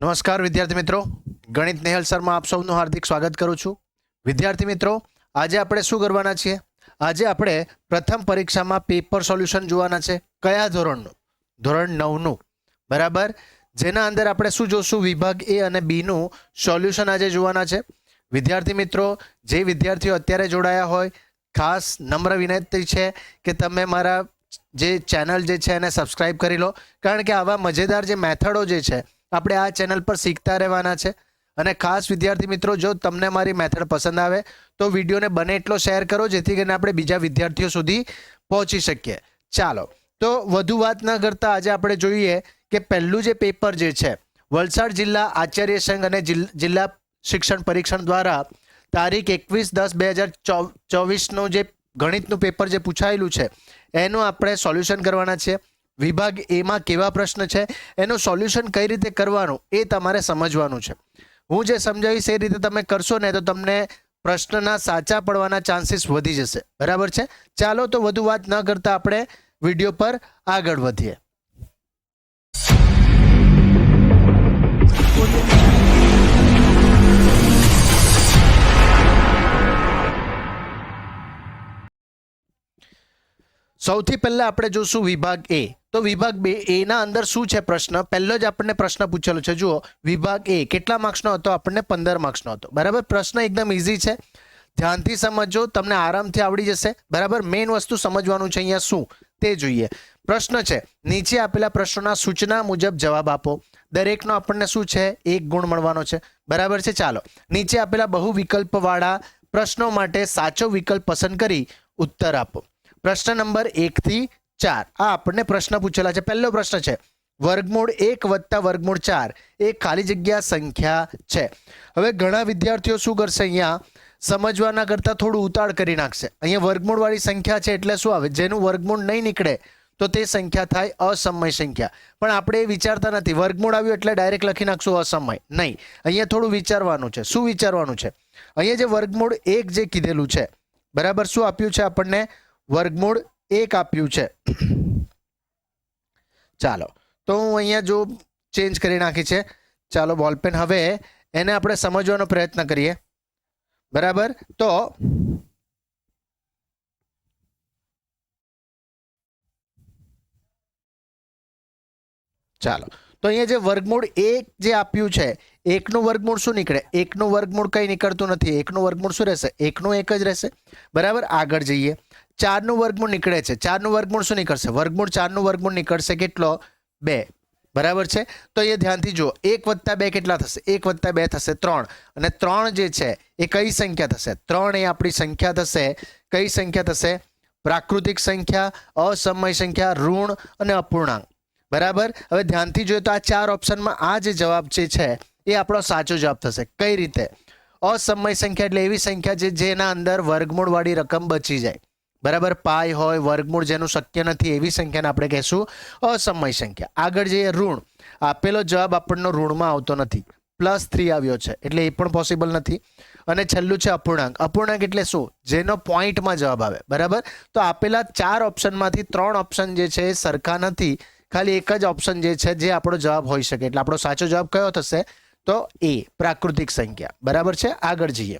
નમસ્કાર વિદ્યાર્થી મિત્રો, ગણિત નેહલ સરમાં આપ સૌનું હાર્દિક સ્વાગત કરું છું. વિદ્યાર્થી મિત્રો, આજે આપણે શું કરવાના છીએ? આજે આપણે પ્રથમ પરીક્ષામાં પેપર સોલ્યુશન જોવાના છે. કયા ધોરણનું? ધોરણ 9નું. બરાબર. જેના અંદર આપણે શું જોશું? વિભાગ એ અને બી નું સોલ્યુશન આજે જોવાના છે. વિદ્યાર્થી મિત્રો, જે વિદ્યાર્થીઓ અત્યારે જોડાયા હોય, ખાસ નમ્ર વિનંતી છે કે તમે મારા જે ચેનલ જે છે એને સબસ્ક્રાઇબ કરી લો, કારણ કે આવા મજેદાર જે મેથડો જે છે આપણે આ ચેનલ પર શીખતા રહેવાના છે. અને ખાસ વિદ્યાર્થી મિત્રો, જો તમને મારી મેથડ પસંદ આવે તો વિડીયોને બને એટલો શેર કરો, જેથી કરીને આપણે બીજા વિદ્યાર્થીઓ સુધી પહોંચી શકીએ. ચાલો, તો વધુ વાત ન કરતા આજે આપણે જોઈએ કે પહેલું જે પેપર જે છે વલસાડ જિલ્લા આચાર્ય સંઘ અને જિલ્લા શિક્ષણ પરીક્ષણ દ્વારા તારીખ 21/10/2024નું જે ગણિતનું પેપર જે પૂછાયેલું છે એનું આપણે સોલ્યુશન કરવાના છીએ. વિભાગ એમાં કેવા પ્રશ્ન છે, એનું સોલ્યુશન કઈ રીતે કરવાનું એ તમારે સમજવાનું છે. હું જે સમજાવીશ એ રીતે તમે કરશો ને તો તમને પ્રશ્નના સાચા પડવાના ચાન્સીસ વધી જશે. બરાબર છે? ચાલો, તો વધુ વાત ન કરતા આપણે વિડીયો પર આગળ વધીએ. સૌથી પહેલા આપણે જોશું વિભાગ એ. તો વિભાગ બે એના અંદર શું છે પ્રશ્ન? પહેલો જ આપણને પ્રશ્ન પૂછેલો છે. જુઓ, વિભાગ એ કેટલા માર્ક્સનો હતો? આપણને 15 માર્ક્સનો હતો. બરાબર. પ્રશ્ન એકદમ ઇઝી છે, ધ્યાનથી સમજો, તમને આરામથી આવડી જશે. બરાબર. મેઇન વસ્તુ સમજવાનું છે અહીંયા શું તે જોઈએ. પ્રશ્ન છે, નીચે આપેલા પ્રશ્નોના સૂચના મુજબ જવાબ આપો. દરેકનો આપણને શું છે? 1 ગુણ મળવાનો છે. બરાબર છે. ચાલો, નીચે આપેલા બહુ વિકલ્પવાળા પ્રશ્નો માટે સાચો વિકલ્પ પસંદ કરી ઉત્તર આપો. પ્રશ્ન નંબર 1 થી 4 આ આપણને પ્રશ્ન પૂછેલા છે. પહેલો પ્રશ્ન છે, વર્ગમૂળ 1 વત્તા વર્ગમૂળ 4 એ ખાલી જગ્યા સંખ્યા છે. હવે ઘણા વિદ્યાર્થીઓ શું કરશે? અહીંયા સમજવાના કરતા થોડું ઉતાળ કરી નાખશે. અહીંયા વર્ગમૂળ વાળી સંખ્યા છે એટલે શું આવે? જેનું વર્ગમૂળ નહીં નીકળે તો તે સંખ્યા થાય અસમય સંખ્યા. પણ આપણે એ વિચારતા નથી. વર્ગમૂળ આવ્યું એટલે ડાયરેક્ટ લખી નાખશું અસમય. નહીં, અહીંયા થોડું વિચારવાનું છે. શું વિચારવાનું છે? અહીંયા જે વર્ગમૂળ 1 જે કીધેલું છે, બરાબર, શું આપ્યું છે આપણને? વર્ગમૂળ 1 આપ્યું છે. ચાલો, તો હું અહીંયા જો ચેન્જ કરી નાખી છે. ચાલો, બોલપેન હવે એને આપણે સમજવાનો પ્રયત્ન કરીએ. બરાબર. તો ચાલો, તો અહીંયા જે વર્ગમૂળ 1 જે આપ્યું છે, 1 નું વર્ગમૂળ શું નીકળે? 1 નું વર્ગમૂળ કંઈ નીકળતું નથી. 1 નું વર્ગમૂળ શું રહેશે? 1 નું 1 જ રહેશે. બરાબર. આગળ જઈએ. 4 નું વર્ગમૂળ નીકળે છે. 4 નું વર્ગમૂળ શું નીકળશે? વર્ગમૂળ 4 નું વર્ગમૂળ નીકળશે કેટલો? 2. બરાબર છે. તો એ ધ્યાનથી જુઓ, 1 + 2 કેટલા થશે? 1 + 2 થશે 3. અને 3 જે છે એ કઈ સંખ્યા થશે? 3 એ આપણી સંખ્યા થશે. કઈ સંખ્યા થશે? પ્રાકૃતિક સંખ્યા, અસમય સંખ્યા, ઋણ અને અપૂર્ણાંક. બરાબર. હવે ધ્યાનથી જોઈએ તો આ 4 ઓપ્શનમાં આ જે જવાબ છે એ આપણો સાચો જવાબ થશે. કઈ રીતે? અસમય સંખ્યા એટલે એવી સંખ્યા છે જેના અંદર વર્ગમૂળ વાળી રકમ બચી જાય. બરાબર. પાઈ હોય, વર્ગમૂળ જેનું શક્ય નથી, એવી સંખ્યાને આપણે કહેશું અસમય સંખ્યા. આગળ જઈએ. ઋણ. આપેલો જવાબ આપણનો ઋણમાં આવતો નથી. +3 આવ્યો છે એટલે એ પણ પોસિબલ નથી. અને છેલ્લું છે અપૂર્ણાંક. અપૂર્ણાંક એટલે શું? જેનો પોઈન્ટમાં જવાબ આવે. બરાબર. તો આપેલા 4 ઓપ્શનમાંથી 3 ઓપ્શન જે છે એ સરખા નથી. ખાલી એક જ ઓપ્શન જે છે જે આપણો જવાબ હોઈ શકે. એટલે આપણો સાચો જવાબ કયો થશે? તો એ, પ્રાકૃતિક સંખ્યા. બરાબર છે. આગળ જઈએ.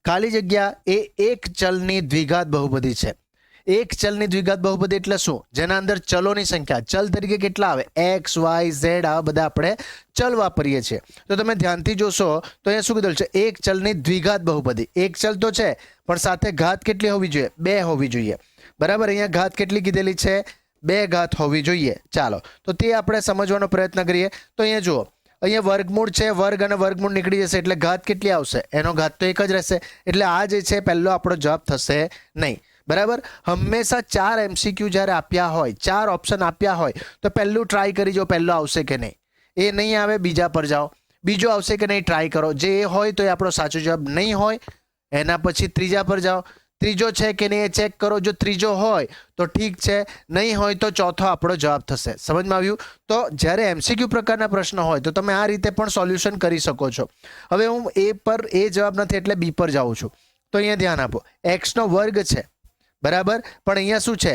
ખાલી જગ્યા એ એક ચલની દ્વિઘાત બહુપદી છે. એક ચલની દ્વિઘાત બહુપદી એટલે શું? જેના અંદર ચલોની સંખ્યા, ચલ તરીકે કેટલા આવે? x, y, z, આ બધા આપણે ચલ વાપરીએ છીએ. તો તમે ધ્યાનથી જોશો તો અહીંયા શું કીધેલું છે? એક ચલની દ્વિઘાત બહુપદી. એક ચલ તો છે પણ સાથે ઘાત કેટલી હોવી જોઈએ? 2 હોવી જોઈએ. બરાબર. અહીંયા ઘાત કેટલી કીધેલી છે? 2 ઘાત હોવી જોઈએ. ચાલો, તો તે આપણે સમજવાનો પ્રયત્ન કરીએ. તો અહીંયા જુઓ, અહીંયા વર્ગમૂળ છે, વર્ગ અને વર્ગમૂળ નીકળી જશે એટલે ઘાત કેટલી આવશે? એનો ઘાત તો 1 જ રહેશે. એટલે આ જે છે પહેલો આપણો જવાબ થશે નહીં. બરાબર. હંમેશા 4 MCQ જ્યારે આપ્યા હોય, 4 ઓપ્શન આપ્યા હોય તો પહેલું ટ્રાય કરી જો પહેલો આવશે કે નહીં. એ નહીં આવે, બીજા પર જાઓ. બીજો આવશે કે નહીં ટ્રાય કરો. જે એ હોય તો એ આપણો સાચો જવાબ નહીં હોય. એના પછી ત્રીજા પર જાઓ. ત્રીજો છે કે નહીં એ ચેક કરો. જો ત્રીજો હોય તો ઠીક છે, નહીં હોય તો ચોથો આપણો જવાબ થશે. સમજમાં આવ્યું? તો જ્યારે MCQ પ્રકારના પ્રશ્ન હોય તો તમે આ રીતે પણ સોલ્યુશન કરી શકો છો. હવે હું એ પર એ જવાબ નથી એટલે બી પર જાઉં છું. તો અહીંયા ધ્યાન આપો. x નો વર્ગ છે. બરાબર. પણ અહીંયા શું છે?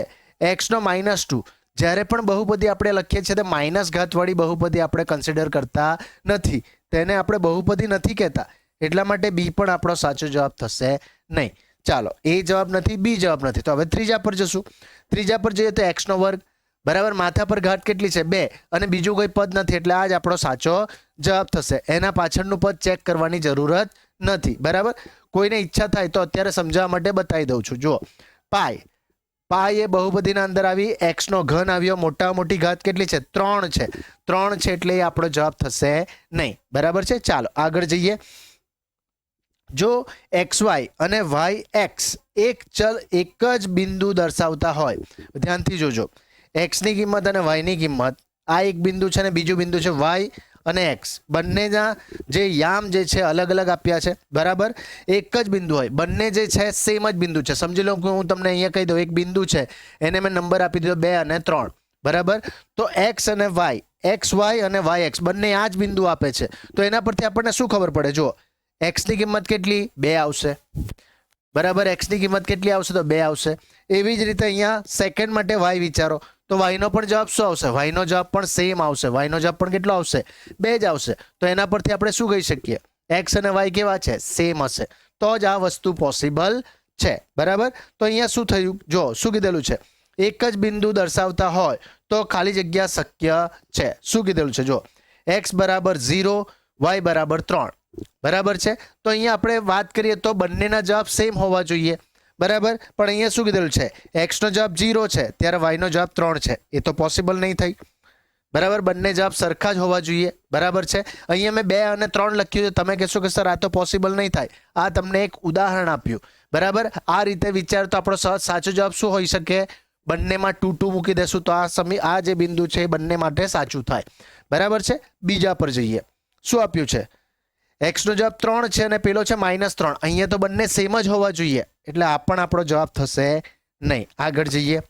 x નો -2. જ્યારે પણ બહુપદી આપણે લખીએ છીએ તો માઇનસ ઘાતવાળી બહુપદી આપણે કન્સિડર કરતા નથી, તેને આપણે બહુપદી નથી કહેતા, એટલા માટે બી પણ આપણો સાચો જવાબ થશે નહીં. ચાલો, એ જવાબ નથી, બી જવાબ નથી. તો હવે ત્રીજા પર જશું. ત્રીજા પર જઈએ તો એક્સનો વર્ગ, બરાબર, માથા પર ઘાત કેટલી છે 2 અને બીજું કોઈ પદ નથી, એટલે આ જ આપણો સાચો જવાબ થશે. એના પાછળનું પદ ચેક કરવાની જરૂરત નથી, બરાબર. કોઈને ઈચ્છા થાય તો અત્યારે સમજાવવા માટે બતાવી દઉં છું. જુઓ, પાય એ બહુપદીના અંદર આવી, એક્સનો ઘન આવ્યો, મોટામાં મોટી ઘાત કેટલી છે 3 છે, 3 છે, એટલે એ આપણો જવાબ થશે નહીં, બરાબર છે. ચાલો આગળ જઈએ. જો XY અને YX એક ચલ એક જ બિંદુ દર્શાવતા હોય, ધ્યાનથી જોજો, x ની કિંમત અને y ની કિંમત, આ એક બિંદુ છે અને બીજું બિંદુ છે y અને x, બંનેના જે યામ જે છે અલગ અલગ આપ્યા છે, બરાબર. એક જ બિંદુ હોય, બંને જે છે સેમ જ બિંદુ છે. સમજી લો કે હું તમને અહીંયા કહી દઉં, એક બિંદુ છે એને મેં નંબર આપી દીધો 2 અને 3, બરાબર. તો x અને y, XY અને YX બંને આ જ બિંદુ આપે છે, તો એના પરથી આપણને શું ખબર પડે? જો x ની કિંમત કેટલી 2 આવશે, બરાબર, x ની કિંમત કેટલી આવશે તો 2 આવશે. એવી જ રીતે અહીંયા સેકન્ડ માટે y વિચારો, તો y નો પણ જવાબ શું આવશે? y નો જવાબ પણ સેમ આવશે, y નો જવાબ પણ કેટલો આવશે? 2 જ આવશે. તો એના પરથી આપણે શું કહી શકીએ? x અને y કેવા છે? સેમ હશે, તો જ આ વસ્તુ પોસિબલ છે, બરાબર. તો અહીંયા શું થયું? જો શું કીધેલું છે, એક જ બિંદુ દર્શાવતા હોય તો ખાલી જગ્યા શક્ય છે. શું કીધેલું છે? જો x બરાબર 0, y બરાબર 3, બરાબર છે. તો અહીંયા આપણે વાત કરીએ તો બંનેના જવાબ સેમ હોવા જોઈએ, બરાબર. પણ અહીંયા શું કીધેલું છે? x નો જવાબ 0 છે ત્યારે y નો જવાબ 3 છે, એ તો પોસિબલ નહીં થઈ, બરાબર. બંને જવાબ સરખા જ હોવા જોઈએ, બરાબર છે. અહીંયા મેં 2 અને 3 લખ્યું છે, તમે કહેશો કે સર આ તો પોસિબલ નહીં થાય. આ તમને એક ઉદાહરણ આપ્યું, બરાબર. આ રીતે વિચાર તો આપણો સાચો જવાબ શું હોઈ શકે? બંનેમાં 2 2 મૂકી દેશું તો આ જે બિંદુ છે એ બંને માટે સાચું થાય, બરાબર છે. બીજા પર જઈએ. શું આપ્યું છે? x નો જવાબ 3 છે અને પેલો છે -3. અહીંયા તો બંને સેમ જ હોવા જોઈએ, એટલે આ પણ આપણો જવાબ થશે નહીં. આગળ જઈએ.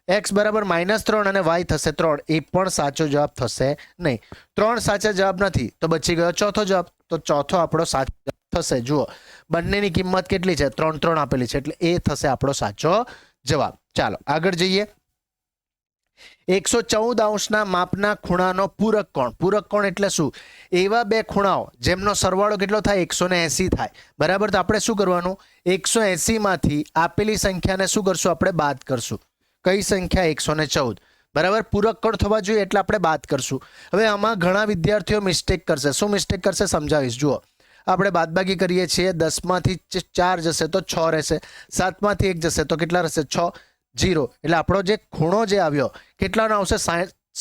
x બરાબર -3 અને y થશે 3, એ પણ સાચો જવાબ થશે નહીં. 3 સાચા જવાબ નથી તો બચી ગયો ચોથો જવાબ, તો ચોથો આપણો સાચો જવાબ થશે. જુઓ, બંનેની કિંમત કેટલી છે? 3 3 આપેલી છે, એટલે એ થશે આપણો સાચો જવાબ. ચાલો આગળ જઈએ. 114 અંશના માપના ખૂણાનો પૂરક કોણ. પૂરક કોણ એટલે શું? એવા બે ખૂણાઓ જેમનો સરવાળો કેટલો થાય? 180 થાય, બરાબર. તો આપણે શું કરવાનું? 180 માંથી આપેલી સંખ્યાને શું કરશું? આપણે બાદ કરશું. કઈ સંખ્યા? 114, બરાબર. પૂરક કોણ થવા જોઈએ એટલે આપણે બાદ કરશું. હવે આમાં ઘણા વિદ્યાર્થીઓ મિસ્ટેક કરશે. શું મિસ્ટેક કરશે સમજાવીશ. જુઓ, આપણે બાદબાકી કરીએ છીએ, 10 માંથી 4 જશે તો 6 રહેશે, 7 માંથી 1 જશે તો કેટલા રહેશે? 6, 0. એટલે આપણો જે ખૂણો જે આવ્યો કેટલાનો આવશે?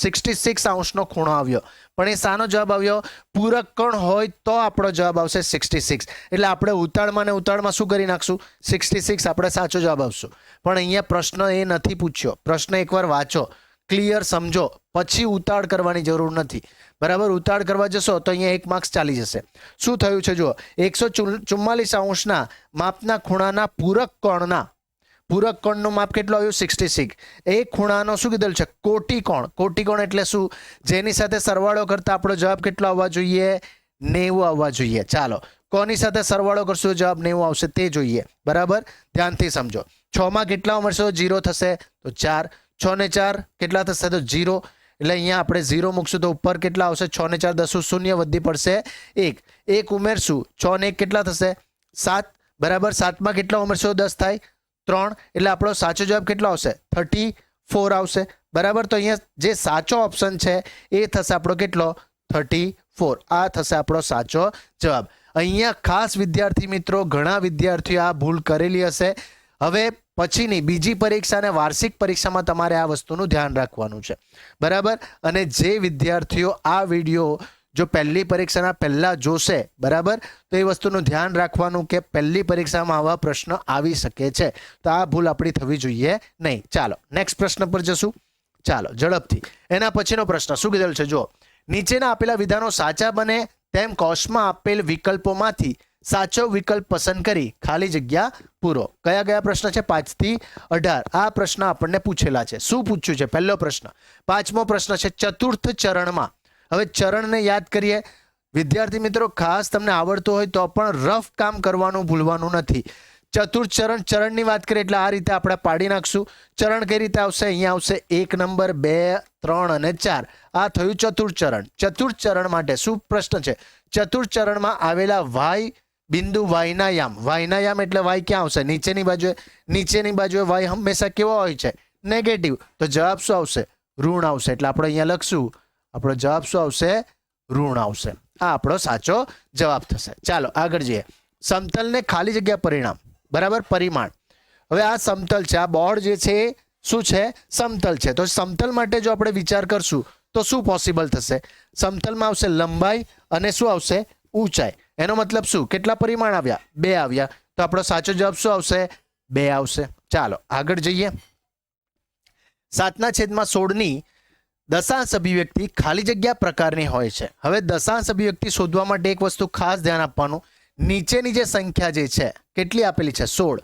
66 અંશનો ખૂણો આવ્યો. પણ એ શાનો જવાબ આવ્યો? પૂરક કોણ હોય તો આપણો જવાબ આવશે 66. એટલે આપણે ઉતાળમાં ને ઉતાળમાં શું કરી નાખશું? 66 આપણે સાચો જવાબ આવશું. પણ અહીંયા પ્રશ્ન એ નથી પૂછ્યો. પ્રશ્ન એકવાર વાંચો, ક્લિયર સમજો, પછી ઉતાળ કરવાની જરૂર નથી, બરાબર. ઉતાળ કરવા જશો તો અહીંયા 1 માર્ક્સ ચાલી જશે. શું થયું છે? જુઓ, 144 અંશના માપના ખૂણાના પૂરક કોણનું માપ કેટલું આવ્યું? 66. એ ખૂણાનો શું કીધેલું છે? કોટિકોણ. કોટિકોણ એટલે શું? જેની સાથે સરવાળો કરતા આપણો જવાબ કેટલો આવવા જોઈએ? 90 આવવા જોઈએ. ચાલો, કોની સાથે સરવાળો કરશું જવાબ 90 આવશે તે જોઈએ, બરાબર. ધ્યાનથી સમજો. 6 માં કેટલા ઉમેરશો? 0 થશે તો 4. 6 ને 4 કેટલા થશે? તો 0. એટલે અહીંયા આપણે 0 મૂકશું તો ઉપર કેટલા આવશે? 6 ને 4 10, 0 વધી પડશે 1. 1 ઉમેરશું, 6 ને 1 કેટલા થશે? 7, બરાબર. 7 માં કેટલા ઉમેરશો? 10 થાય 3. એટલે આપણો સાચો જવાબ કેટલો આવશે? 34 આવશે, બરાબર. તો અહીંયા જે સાચો ઓપ્શન છે એ થશે આપણો કેટલો? 34. આ થશે આપણો સાચો જવાબ. અહીંયા ખાસ વિદ્યાર્થી મિત્રો, ઘણા વિદ્યાર્થીઓ આ ભૂલ કરેલી હશે. હવે પછીની બીજી પરીક્ષા અને વાર્ષિક પરીક્ષામાં તમારે આ વસ્તુનું ધ્યાન રાખવાનું છે, બરાબર. અને જે વિદ્યાર્થીઓ આ વિડીયો જો પહેલી પરીક્ષાના પહેલા જોશે, બરાબર, તો એ વસ્તુનું ધ્યાન રાખવાનું કે પહેલી પરીક્ષામાં આવા પ્રશ્ન આવી શકે છે. તો આ ભૂલ આપણી થવી જોઈએ નહીં. ચાલો નેક્સ્ટ પ્રશ્ન પર જશું. ચાલો ઝડપથી. એના પછીનો પ્રશ્ન શું કીધેલું છે? જો, નીચેના આપેલા વિધાનો સાચા બને તેમ કોષમાં આપેલ વિકલ્પોમાંથી સાચો વિકલ્પ પસંદ કરી ખાલી જગ્યા પૂરો. કયા કયા પ્રશ્ન છે? 5 થી 18. આ પ્રશ્ન આપણને પૂછેલા છે. શું પૂછ્યું છે? પહેલો પ્રશ્ન. 5મો પ્રશ્ન છે ચતુર્થ ચરણમાં. હવે ચરણને યાદ કરીએ. વિદ્યાર્થી મિત્રો, ખાસ તમને આવડતું હોય તો પણ રફ કામ કરવાનું ભૂલવાનું નથી. ચતુર્થ ચરણ, ચરણની વાત કરીએ એટલે આ રીતે આપણે પાડી નાખશું. ચરણ કઈ રીતે આવશે? અહીંયા આવશે 1 નંબર 2 3 અને 4. આ થયું ચતુર્થ ચરણ. ચતુર્થ ચરણ માટે શું પ્રશ્ન છે? ચતુર્થ ચરણમાં આવેલા વાય બિંદુ વાયના યામ. વાયના યામ એટલે વાય ક્યાં આવશે? નીચેની બાજુએ. નીચેની બાજુએ વાય હંમેશા કેવો હોય છે? નેગેટિવ. તો જવાબ શું આવશે? ઋણ આવશે. એટલે આપણે અહીંયા લખશું, આપણો જવાબ શું આવશે? ઋણ આવશે. આ આપણો સાચો જવાબ થશે. ચાલો આગળ જઈએ. સમતલને ખાલી જગ્યા પરિણામ, બરાબર, પરિમાણ. હવે આ સમતલ છે, આ બોર્ડ જે છે શું છે? સમતલ છે. તો સમતલ માટે જો આપણે વિચાર કરશું તો શું પોસિબલ થશે? સમતલમાં આવશે લંબાઈ અને શું આવશે? ઊંચાઈ. એનો મતલબ શું? કેટલા પરિમાણ આવ્યા? 2 આવ્યા. તો આપણો સાચો જવાબ શું આવશે? 2 આવશે. ચાલો આગળ જઈએ. 7/16 દશાંશ અભિવ્યક્તિ ખાલી જગ્યા પ્રકારની હોય છે. હવે દશાંશ અભિવ્યક્તિ શોધવા માટે એક વસ્તુ ખાસ ધ્યાન આપવાનું, નીચેની જે સંખ્યા જે છે કેટલી આપેલી છે? 16.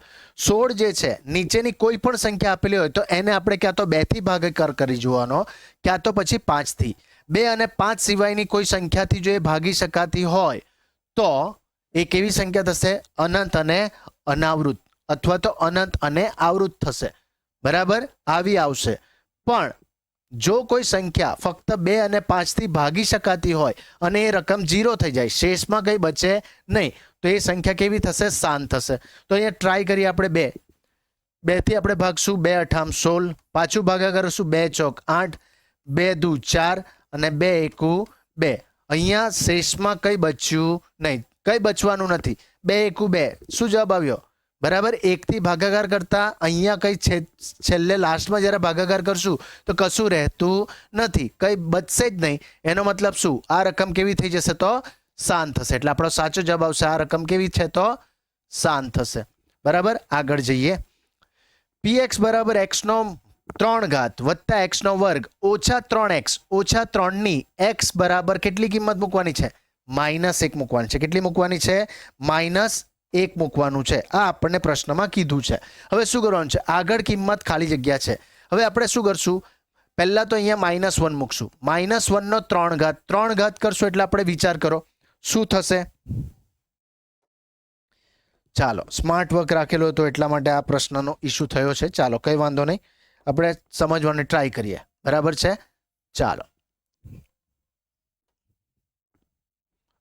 16 જે છે નીચેની કોઈ પણ સંખ્યા આપેલી હોય તો એને આપણે ક્યાં તો 2 થી ભાગાકાર કરી જોવાનો, ક્યાં તો પછી 5 થી. 2 અને 5 સિવાયની કોઈ સંખ્યાથી જો એ ભાગી શકાતી હોય તો એ કેવી સંખ્યા થશે? અનંત અને અનાવૃત, અથવા તો અનંત અને આવૃત થશે. બરાબર, આવી આવશે. પણ જો કોઈ સંખ્યા ફક્ત 2 અને 5 થી ભાગી શકાતી હોય અને એ રકમ 0 થઈ જાય, શેષમાં કંઈ બચે નહીં, તો એ સંખ્યા કેવી થશે? શાંત થશે. તો અહીંયા ટ્રાય કરીએ આપણે. 2 થી આપણે ભાગશું, 2 × 8 = 16. પાછું ભાગા કરશું, 2 × 8, 2 × 2 = 4 અને 2 × 1 = 2. અહીંયા શેષમાં કંઈ બચ્યું નહીં, કંઈ બચવાનું નથી. 2 × 1 = 2. શું જવાબ આવ્યો? બરાબર. 1 થી ભાગાકાર કરતા અહીંયા કંઈ છેલ્લે લાસ્ટમાં જ્યારે ભાગાકાર કરશું તો કશું રહેતું નથી, કંઈ બચશે જ નહીં. એનો મતલબ શું? આ રકમ કેવી થઈ જશે? તો શાંત થશે. એટલે આપણો સાચો જવાબ આવશે આ રકમ કેવી છે? તો શાંત થશે. બરાબર, આગળ જઈએ. px = x³ વત્તા x² ઓછા 3x ઓછા 3 ની x બરાબર કેટલી કિંમત મૂકવાની છે? -1 મૂકવાની છે. કેટલી મૂકવાની છે? -1 મૂકવાનું છે. આ આપણને પ્રશ્નમાં કીધું છે. હવે શું કરવાનું છે? આગળ કિંમત ખાલી જગ્યા છે. હવે આપણે શું કરશું? પહેલા તો અહીંયા -1 મૂકશું. -1 નો 3 ઘાત કરશું એટલે આપણે વિચાર કરો શું થશે? ચાલો, સ્માર્ટ વર્ક રાખેલો હતો એટલા માટે આ પ્રશ્નનો ઇસ્યુ થયો છે. ચાલો કંઈ વાંધો નહીં, આપણે સમજવાની ટ્રાય કરીએ. બરાબર છે. ચાલો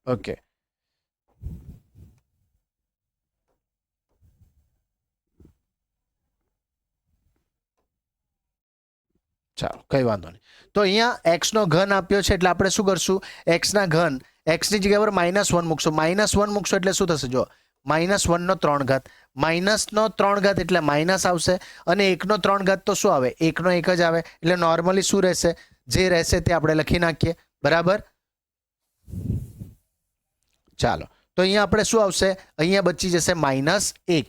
ઓકે. ચાલો કંઈ વાંધો નહીં. તો અહીંયા x નો ઘન આપ્યો છે એટલે આપણે શું કરશું? x ના ઘન, x ની જગ્યા પર -1 મૂકશું. -1 મૂકશું એટલે શું થશે? જો -1 નો 3 ઘાત, માઇનસ નો 3 ઘાત એટલે માઇનસ આવશે અને 1 નો 3 ઘાત તો શું આવે? 1 નો 1 જ આવે. એટલે નોર્મલી શું રહેશે? જે રહેશે તે આપણે લખી નાખીએ. બરાબર. ચાલો તો અહીંયા આપણે શું આવશે? અહીંયા બચી જશે -1.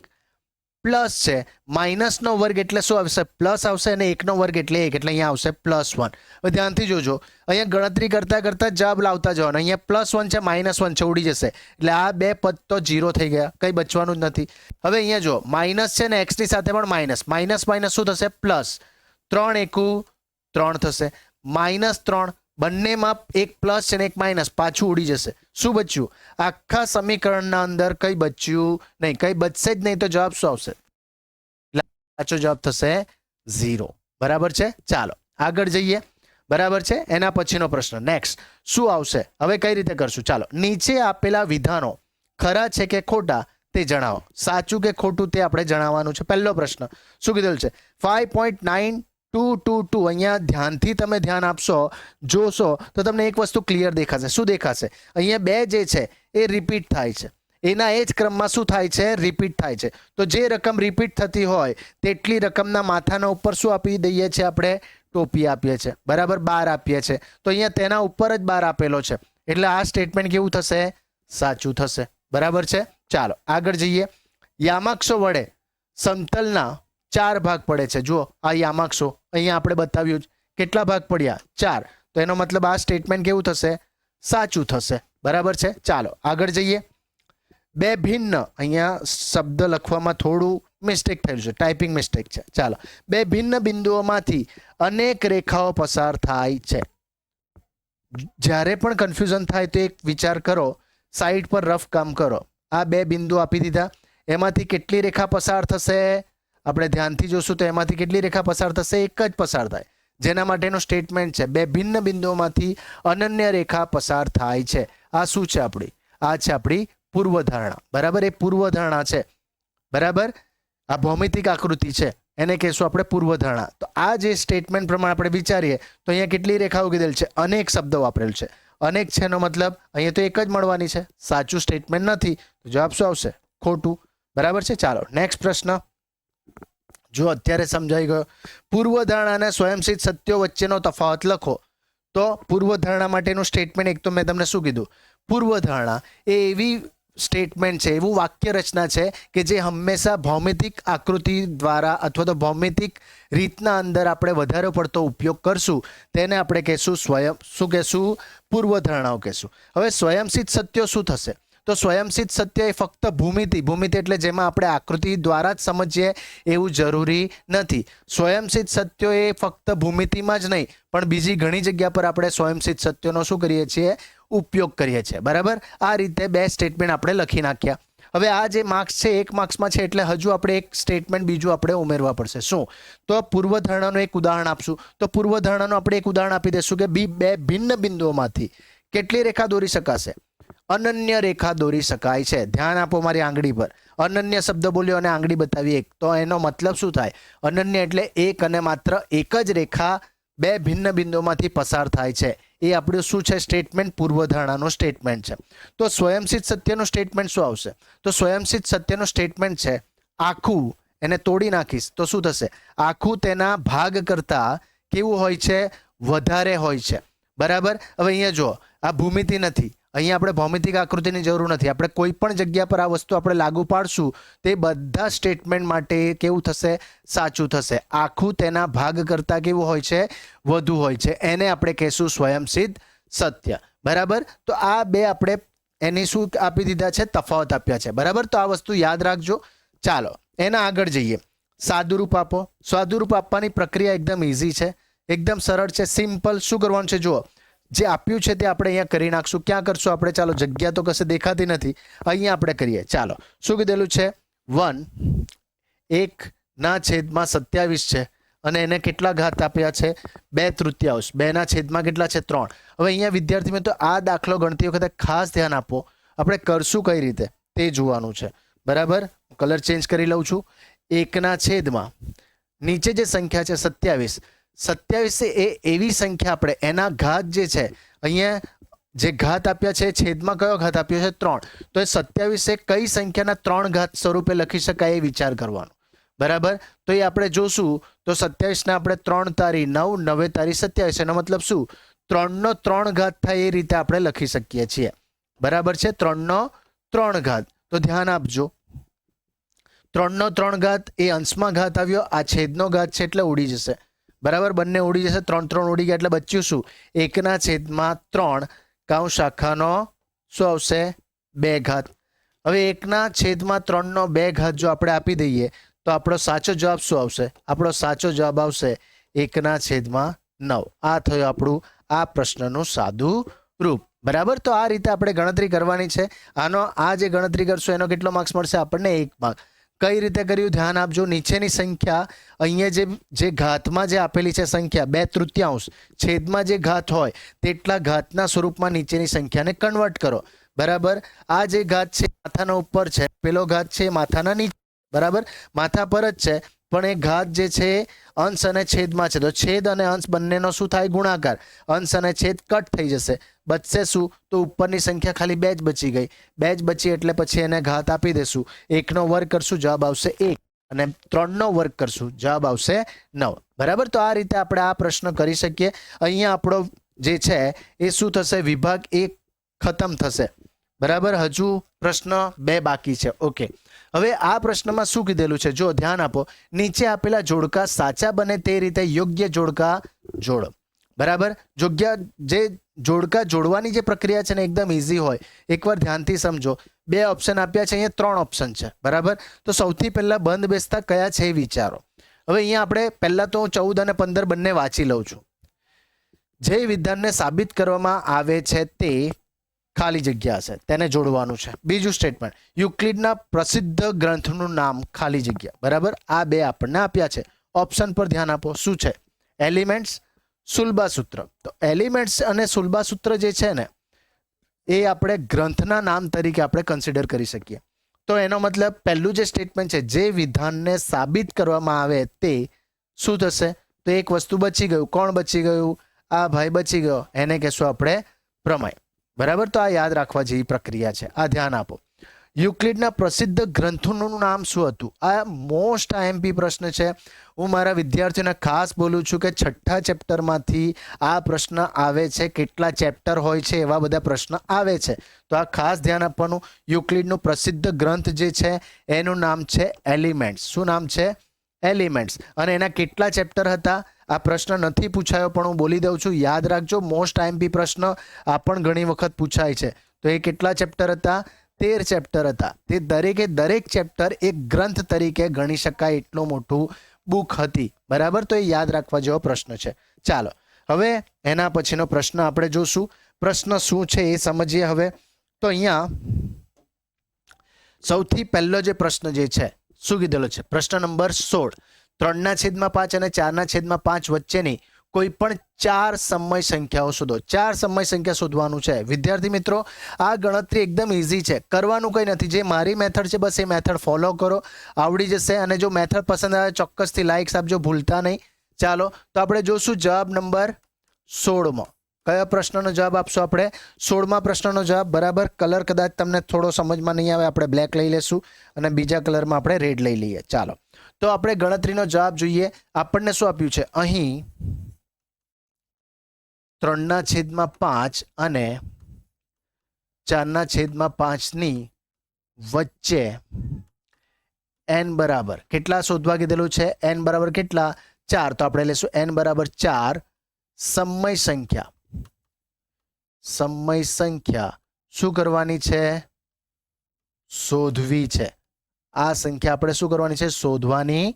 પ્લસ છે, માઇનસનો વર્ગ એટલે શું આવશે? પ્લસ આવશે અને 1 નો વર્ગ એટલે 1 એટલે અહીંયા આવશે +1. હવે ધ્યાનથી જોજો, અહીંયા ગણતરી કરતા કરતા જવાબ લાવતા જવાનું. અહીંયા +1 છે, -1 છે, ઉડી જશે એટલે આ બે પદ તો 0 થઈ ગયા, કંઈ બચવાનું જ નથી. હવે અહીંયા જો માઇનસ છે ને x ની સાથે પણ માઇનસ, માઇનસ શું થશે? પ્લસ. 3 × 1 = 3 થશે. -3 બંનેમાં એક પ્લસ છે ને એક માઇનસ, પાછું ઉડી જશે. શું બચ્યું? આખા સમીકરણના અંદર કંઈ બચ્યું નહીં, કંઈ બચશે જ નહીં. તો જવાબ શું આવશે? સાચો જવાબ થશે 0. બરાબર છે. ચાલો આગળ જઈએ. બરાબર છે. એના પછીનો પ્રશ્ન નેક્સ્ટ શું આવશે? હવે કઈ રીતે કરશું? ચાલો, નીચે આપેલા વિધાનો ખરા છે કે ખોટા તે જણાવો. સાચું કે ખોટું તે આપણે જણાવવાનું છે. પહેલો પ્રશ્ન શું કીધેલું છે? 5.9222. અહીંયા ધ્યાનથી તમે ધ્યાન આપશો, જોશો તો તમને એક વસ્તુ ક્લિયર દેખાશે. શું દેખાશે? અહીંયા 2 જે છે એ રિપીટ થાય છે, એના એ જ ક્રમમાં શું થાય છે? રિપીટ થાય છે. તો જે રકમ રિપીટ થતી હોય તેટલી રકમના માથાના ઉપર શું આપી દઈએ છીએ આપણે? ટોપી આપીએ છીએ. બરાબર, 12 આપીએ છીએ. તો અહીંયા તેના ઉપર જ 12 આપેલો છે એટલે આ સ્ટેટમેન્ટ કેવું થશે? સાચું થશે. બરાબર છે. ચાલો આગળ જઈએ. યામાક્ષો વડે સમતલના 4 ભાગ પડે છે. જુઓ આ યામાક્ષો અહીંયા આપણે બતાવ્યું જ. કેટલા ભાગ પડ્યા? 4. તો એનો મતલબ આ સ્ટેટમેન્ટ કેવું થશે? સાચું થશે. બરાબર છે. ચાલો આગળ જઈએ. 2 ભિન્ન, અહીંયા શબ્દ લખવામાં થોડું મિસ્ટેક થયેલું છે, ટાઈપિંગ મિસ્ટેક છે. ચાલો, 2 ભિન્ન બિંદુઓમાંથી અનેક રેખાઓ પસાર થાય છે. જ્યારે પણ કન્ફ્યુઝન થાય તો એક વિચાર કરો, સાઈડ પર રફ કામ કરો. આ 2 બિંદુ આપી દીધા, એમાંથી કેટલી રેખા પસાર થશે? આપણે ધ્યાનથી જોશું તો એમાંથી કેટલી રેખા પસાર થશે? એક જ પસાર થાય, જેના માટેનું સ્ટેટમેન્ટ છે બે ભિન્ન બિંદુઓમાંથી અનન્ય રેખા પસાર થાય છે. આ શું છે આપણી? આ છે આપણી પૂર્વધારણા. બરાબર, એ પૂર્વધારણા છે. બરાબર, આ ભૌમિતિક આકૃતિ છે, એને કહેશું આપણે પૂર્વધારણા. તો આ જે સ્ટેટમેન્ટ પ્રમાણે આપણે વિચારીએ તો અહીંયા કેટલી રેખાઓ કીધેલ છે? અનેક શબ્દ વાપરેલ છે. અનેક છે એનો મતલબ અહીંયા તો એક જ મળવાની છે, સાચું સ્ટેટમેન્ટ નથી. તો જવાબ શું આવશે? ખોટું. બરાબર છે. ચાલો નેક્સ્ટ પ્રશ્ન જો અત્યારે સમજાઈ ગયો. પૂર્વધારણા અને સ્વયંસિદ્ધ સત્યો વચ્ચેનો તફાવત લખો. તો પૂર્વધારણા માટેનું સ્ટેટમેન્ટ એક તો મેં તમને શું કીધું? પૂર્વધારણા એ એવી સ્ટેટમેન્ટ છે, એવું વાક્ય રચના છે કે જે હંમેશા ભૌમિતિક આકૃતિ દ્વારા અથવા તો ભૌમિતિક રીતના અંદર આપણે વધારે પડતો ઉપયોગ કરશું તેને આપણે કહેશું શું કહેશું? પૂર્વધારણાઓ કહેશું. હવે સ્વયંસિદ્ધ સત્યો શું થશે? તો સ્વયંસિદ્ધ સત્ય એ ફક્ત ભૂમિતિ એટલે જેમાં આપણે આકૃતિ દ્વારા જ સમજીએ એવું જરૂરી નથી. સ્વયંસિદ્ધ સત્યો એ ફક્ત ભૂમિતિમાં જ નહીં પણ બીજી ઘણી જગ્યા પર આપણે સ્વયંસિદ્ધ સત્યોનો શું કરીએ છીએ? ઉપયોગ કરીએ છીએ. બરાબર, આ રીતે બે સ્ટેટમેન્ટ આપણે લખી નાખ્યા. હવે આ જે માર્ક્સ છે 1 માર્ક્સમાં છે એટલે હજુ આપણે એક સ્ટેટમેન્ટ બીજું આપણે ઉમેરવા પડશે. શું? તો પૂર્વધારણાનું એક ઉદાહરણ આપશું. તો પૂર્વધારણાનું આપણે એક ઉદાહરણ આપી દઈશું કે બે ભિન્ન બિંદુઓમાંથી કેટલી રેખા દોરી શકાશે? અનન્ય રેખા દોરી શકાય છે. ધ્યાન આપો મારી આંગળી પર. અનન્ય શબ્દ બોલ્યો અને આંગળી બતાવી એક. તો એનો મતલબ શું થાય? અનન્ય એટલે એક અને માત્ર એક જ રેખા બે ભિન્ન બિંદુઓમાંથી પસાર થાય છે. એ આપણું શું છે? સ્ટેટમેન્ટ પૂર્વધારણાનું સ્ટેટમેન્ટ છે. તો સ્વયંસિદ્ધ સત્યનું સ્ટેટમેન્ટ શું આવશે? તો સ્વયંસિદ્ધ સત્યનું સ્ટેટમેન્ટ છે આખું, એને તોડી નાખીશ તો શું થશે? આખું તેના ભાગ કરતાં કેવું હોય છે? વધારે હોય છે. બરાબર. હવે અહીંયા જો આ ભૂમિતિ નથી, અહીંયા આપણે ભૌમિતિક આકૃતિની જરૂર નથી. આપણે કોઈ પણ જગ્યા પર આ વસ્તુ આપણે લાગુ પાડશું તે બધા સ્ટેટમેન્ટ માટે કેવું થશે? સાચું થશે. આખું તેના ભાગ કરતાં કેવું હોય છે? વધુ હોય છે. એને આપણે કહેશું સ્વયંસિદ્ધ સત્ય. બરાબર. તો આ બે આપણે એની શું આપી દીધા છે? તફાવત આપ્યા છે. બરાબર, તો આ વસ્તુ યાદ રાખજો. ચાલો એના આગળ જઈએ. સાદુરૂપ આપો. સાદુરૂપ આપવાની પ્રક્રિયા એકદમ ઇઝી છે, એકદમ સરળ છે, સિમ્પલ. શું કરવાનું છે? જુઓ, જે આપ્યું છે તે આપણે અહીંયા કરી નાખશું. ક્યાં કરશું આપણે? ચાલો, જગ્યા તો કશે દેખાતી નથી, અહીંયા આપણે કરીએ. ચાલો, શું કીધેલું છે? 1/27 છે અને એને કેટલા ઘાત આપ્યા છે? 2/3. 2/7 કેટલા છે? 3. હવે અહીંયા વિદ્યાર્થી મિત્રો આ દાખલો ગણતી વખતે ખાસ ધ્યાન આપો. આપણે કરશું કઈ રીતે તે જોવાનું છે. બરાબર, કલર ચેન્જ કરી લઉં છું. 1/, નીચે જે સંખ્યા છે 27. 27 એ એવી સંખ્યા આપણે એના ઘાત જે છે અહીંયા જે ઘાત આપ્યા છે છેદમાં કયો ઘાત આપ્યો છે? 3. તો એ 27 એ કઈ સંખ્યાના 3 ઘાત સ્વરૂપે લખી શકાય એ વિચાર કરવાનો. બરાબર, તો એ આપણે જોશું. તો 27 ને આપણે 3 તારી 9, 9 તારી 27. એનો મતલબ શું? 3નો 3 ઘાત થાય એ રીતે આપણે લખી શકીએ છીએ. બરાબર છે, 3નો 3 ઘાત. તો ધ્યાન આપજો, 3નો 3 ઘાત એ અંશમાં ઘાત આવ્યો, આ છેદનો ઘાત છે એટલે ઉડી જશે. બરાબર, બંને ઉડી જશે. 3 3 ઉડી ગયા એટલે બચ્યું શું? 1/3 કાઉન્સ શાખાનો શું આવશે? 2 ઘાત. હવે 1/3 નો 2 ઘાત જો આપણે આપી દઈએ તો આપણો સાચો જવાબ શું આવશે? આપણો સાચો જવાબ આવશે 1/9. આ થયું આપણું આ પ્રશ્નનું સાદું રૂપ. બરાબર, તો આ રીતે આપણે ગણતરી કરવાની છે. આ જે ગણતરી કરશું એનો કેટલો માર્ક્સ મળશે આપણને? 1 માર્ક. કઈ રીતે કર્યું? ધ્યાન આપજો. નીચેની સંખ્યા અહીંયા જે ઘાતમાં જે આપેલી છે સંખ્યા 2/3, છેદમાં જે ઘાત હોય તેટલા ઘાતના સ્વરૂપમાં નીચેની સંખ્યાને કન્વર્ટ કરો. બરાબર, આ જે ઘાત છે માથાના ઉપર છે, પેલો ઘાત છે માથાના નીચે. બરાબર, માથા પર જ છે પણ એ ઘાત જે છે અંશ અને છેદમાં છે. તો છેદ અને અંશ બંનેનો શું થાય? ગુણાકાર. અંશ અને છેદ કટ થઈ જશે. બચશે શું? તો ઉપરની સંખ્યા ખાલી 2 જ બચી ગઈ. 2 જ બચી એટલે પછી એને ઘાત આપી દેશું. 1નો વર્ગ કરશું, જવાબ આવશે 1. અને 3નો વર્ગ કરશું, જવાબ આવશે 9. બરાબર, તો આ રીતે આપણે આ પ્રશ્ન કરી શકીએ. અહીંયા આપણો જે છે એ શું થશે? વિભાગ 1 ખતમ થશે. બરાબર, હજુ પ્રશ્ન 2 બાકી છે. ઓકે, હવે આ પ્રશ્નમાં શું કીધેલું છે? જો ધ્યાન આપો. નીચે આપેલા જોડકા સાચા બને તે રીતે યોગ્ય જોડકા જોડો. બરાબર, જે જોડકા જોડવાની જે પ્રક્રિયા છે ને એકદમ ઇઝી હોય. એકવાર ધ્યાનથી સમજો. 2 ઓપ્શન આપ્યા છે, અહીંયા 3 ઓપ્શન છે. બરાબર, તો સૌથી પહેલા બંધ બેસતા કયા છે એ વિચારો. હવે અહીંયા આપણે પહેલા તો 14 અને 15 બંને વાંચી લઉં છું. જે વિધાનને સાબિત કરવામાં આવે છે તે ખાલી જગ્યા હશે તેને જોડવાનું છે. બીજું સ્ટેટમેન્ટ, યુક્લિડના પ્રસિદ્ધ ગ્રંથનું નામ ખાલી જગ્યા. બરાબર, આ બે આપણને આપ્યા છે. ઓપ્શન પર ધ્યાન આપો. શું છે? એલિમેન્ટ્સ, સુલભાસૂત્ર. તો એલિમેન્ટ્સ અને સુલભાસૂત્ર જે છે ને એ આપણે ગ્રંથના નામ તરીકે આપણે કન્સિડર કરી શકીએ. તો એનો મતલબ પહેલું જે સ્ટેટમેન્ટ છે, જે વિધાનને સાબિત કરવામાં આવે તે શું થશે? તો એક વસ્તુ બચી ગયું. કોણ બચી ગયું? આ ભાઈ બચી ગયો. એને કહેશું આપણે પ્રમેય. બરાબર, તો આ યાદ રાખવા જેવી પ્રક્રિયા છે. આ ધ્યાન આપો. યુક્લિડના પ્રસિદ્ધ ગ્રંથોનું નામ શું હતું? આ મોસ્ટ આઈએમપી પ્રશ્ન છે. હું મારા વિદ્યાર્થીઓને ખાસ બોલું છું કે છઠ્ઠા ચેપ્ટરમાંથી આ પ્રશ્ન આવે છે. કેટલા ચેપ્ટર હોય છે એવા બધા પ્રશ્ન આવે છે. તો આ ખાસ ધ્યાન આપવાનું. યુક્લિડનું પ્રસિદ્ધ ગ્રંથ જે છે એનું નામ છે એલિમેન્ટ્સ. શું નામ છે? એલિમેન્ટ્સ. અને એના કેટલા ચેપ્ટર હતા? આ પ્રશ્ન નથી પૂછાયો પણ હું બોલી દઉં છું, યાદ રાખજો. મોસ્ટ આઈએમપી પ્રશ્ન આ પણ ઘણી વખત પૂછાય છે. તો એ કેટલા ચેપ્ટર હતા? 13 ચેપ્ટર હતા. તે દરેક ચેપ્ટર એક ગ્રંથ તરીકે ગણી શકાય એટલું મોટું બુક હતી. બરાબર, તો એ યાદ રાખવા જેવો પ્રશ્ન છે. ચાલો હવે એના પછીનો પ્રશ્ન આપણે જોશું. પ્રશ્ન શું છે એ સમજીએ હવે. તો અહીંયા સૌથી પહેલો જે પ્રશ્ન જે છે શું કીધેલો છે? પ્રશ્ન નંબર 16, 3/5 અને 4/5 વચ્ચેની કોઈ પણ 4 સમય સંખ્યાઓ શોધો. 4 સમય સંખ્યા શોધવાનું છે. વિદ્યાર્થી મિત્રો, આ ગણતરી એકદમ ઇઝી છે. કરવાનું કંઈ નથી. જે મારી મેથડ છે બસ એ મેથડ ફોલો કરો, આવડી જશે. અને જો મેથડ પસંદ આવે ચોક્કસથી લાઇક્સ આપજો, ભૂલતા નહીં. ચાલો તો આપણે જોશું જવાબ નંબર 16માં. કયા પ્રશ્નનો જવાબ આપશો આપણે? 16મા પ્રશ્નનો જવાબ. બરાબર, કલર કદાચ તમને થોડો સમજમાં નહીં આવે, આપણે બ્લેક લઈ લેશું અને બીજા કલરમાં આપણે રેડ લઈ લઈએ. ચાલો તો આપણે ગણતરીનો જવાબ જોઈએ. આપણને શું આપ્યું છે અહીં? 3/5 અને 4/5 ની વચ્ચે n બરાબર કેટલા શોધવા કીધેલું છે? n બરાબર કેટલા? 4. તો આપણે લેશું n બરાબર 4 સમય સંખ્યા. સમય સંખ્યા શું કરવાની છે? શોધવી છે. આ સંખ્યા આપણે શું કરવાની છે? શોધવાની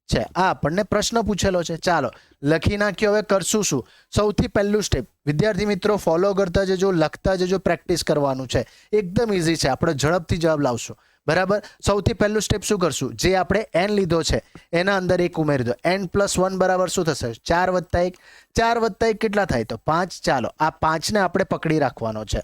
છે. આ આપણને પ્રશ્ન પૂછેલો છે. ચાલો લખી નાખ્યો. હવે કરશું શું? સૌથી પહેલું સ્ટેપ વિદ્યાર્થી મિત્રો ફોલો કરતા જજો, લખતા જજો, પ્રેક્ટિસ કરવાનું છે. એકદમ ઇઝી છે. આપણે ઝડપથી જવાબ લાવશું. બરાબર, સૌથી પહેલું સ્ટેપ શું કરશું? જે આપણે n લીધો છે એના અંદર 1 ઉમેરી દો. n+1 બરાબર શું થશે? 4 + 1. 4 + 1 કેટલા થાય? તો 5. ચાલો આ 5ને આપણે પકડી રાખવાનો છે.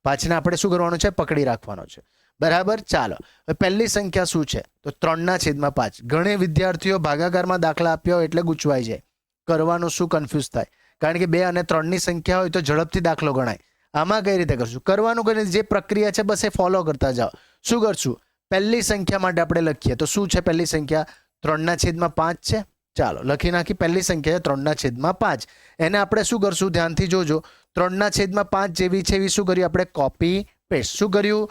5ને આપણે શું કરવાનું છે? પકડી રાખવાનો છે. બરાબર, ચાલો પહેલી સંખ્યા શું છે? તો 3/5. ઘણી વિદ્યાર્થીઓ ભાગાકારમાં દાખલા આપ્યા હોય એટલે ગૂંચવાઈ જાય. કરવાનું શું? કન્ફ્યુઝ થાય. કારણ કે 2 અને 3ની સંખ્યા હોય તો ઝડપથી દાખલો ગણાય. આમાં કઈ રીતે કરશું? કરવાનું કઈ રીતે? જે પ્રક્રિયા છે બસ એ ફોલો કરતા જાઓ. શું કરશું? પહેલી સંખ્યા માટે આપણે લખીએ. તો શું છે પહેલી સંખ્યા? 3/5 છે. ચાલો લખી નાખી. પહેલી સંખ્યા છે 3/5. એને આપણે શું કરશું? ધ્યાનથી જોજો. 3/5 જેવી છે એવી શું કર્યું આપણે? Copy paste. શું કર્યું?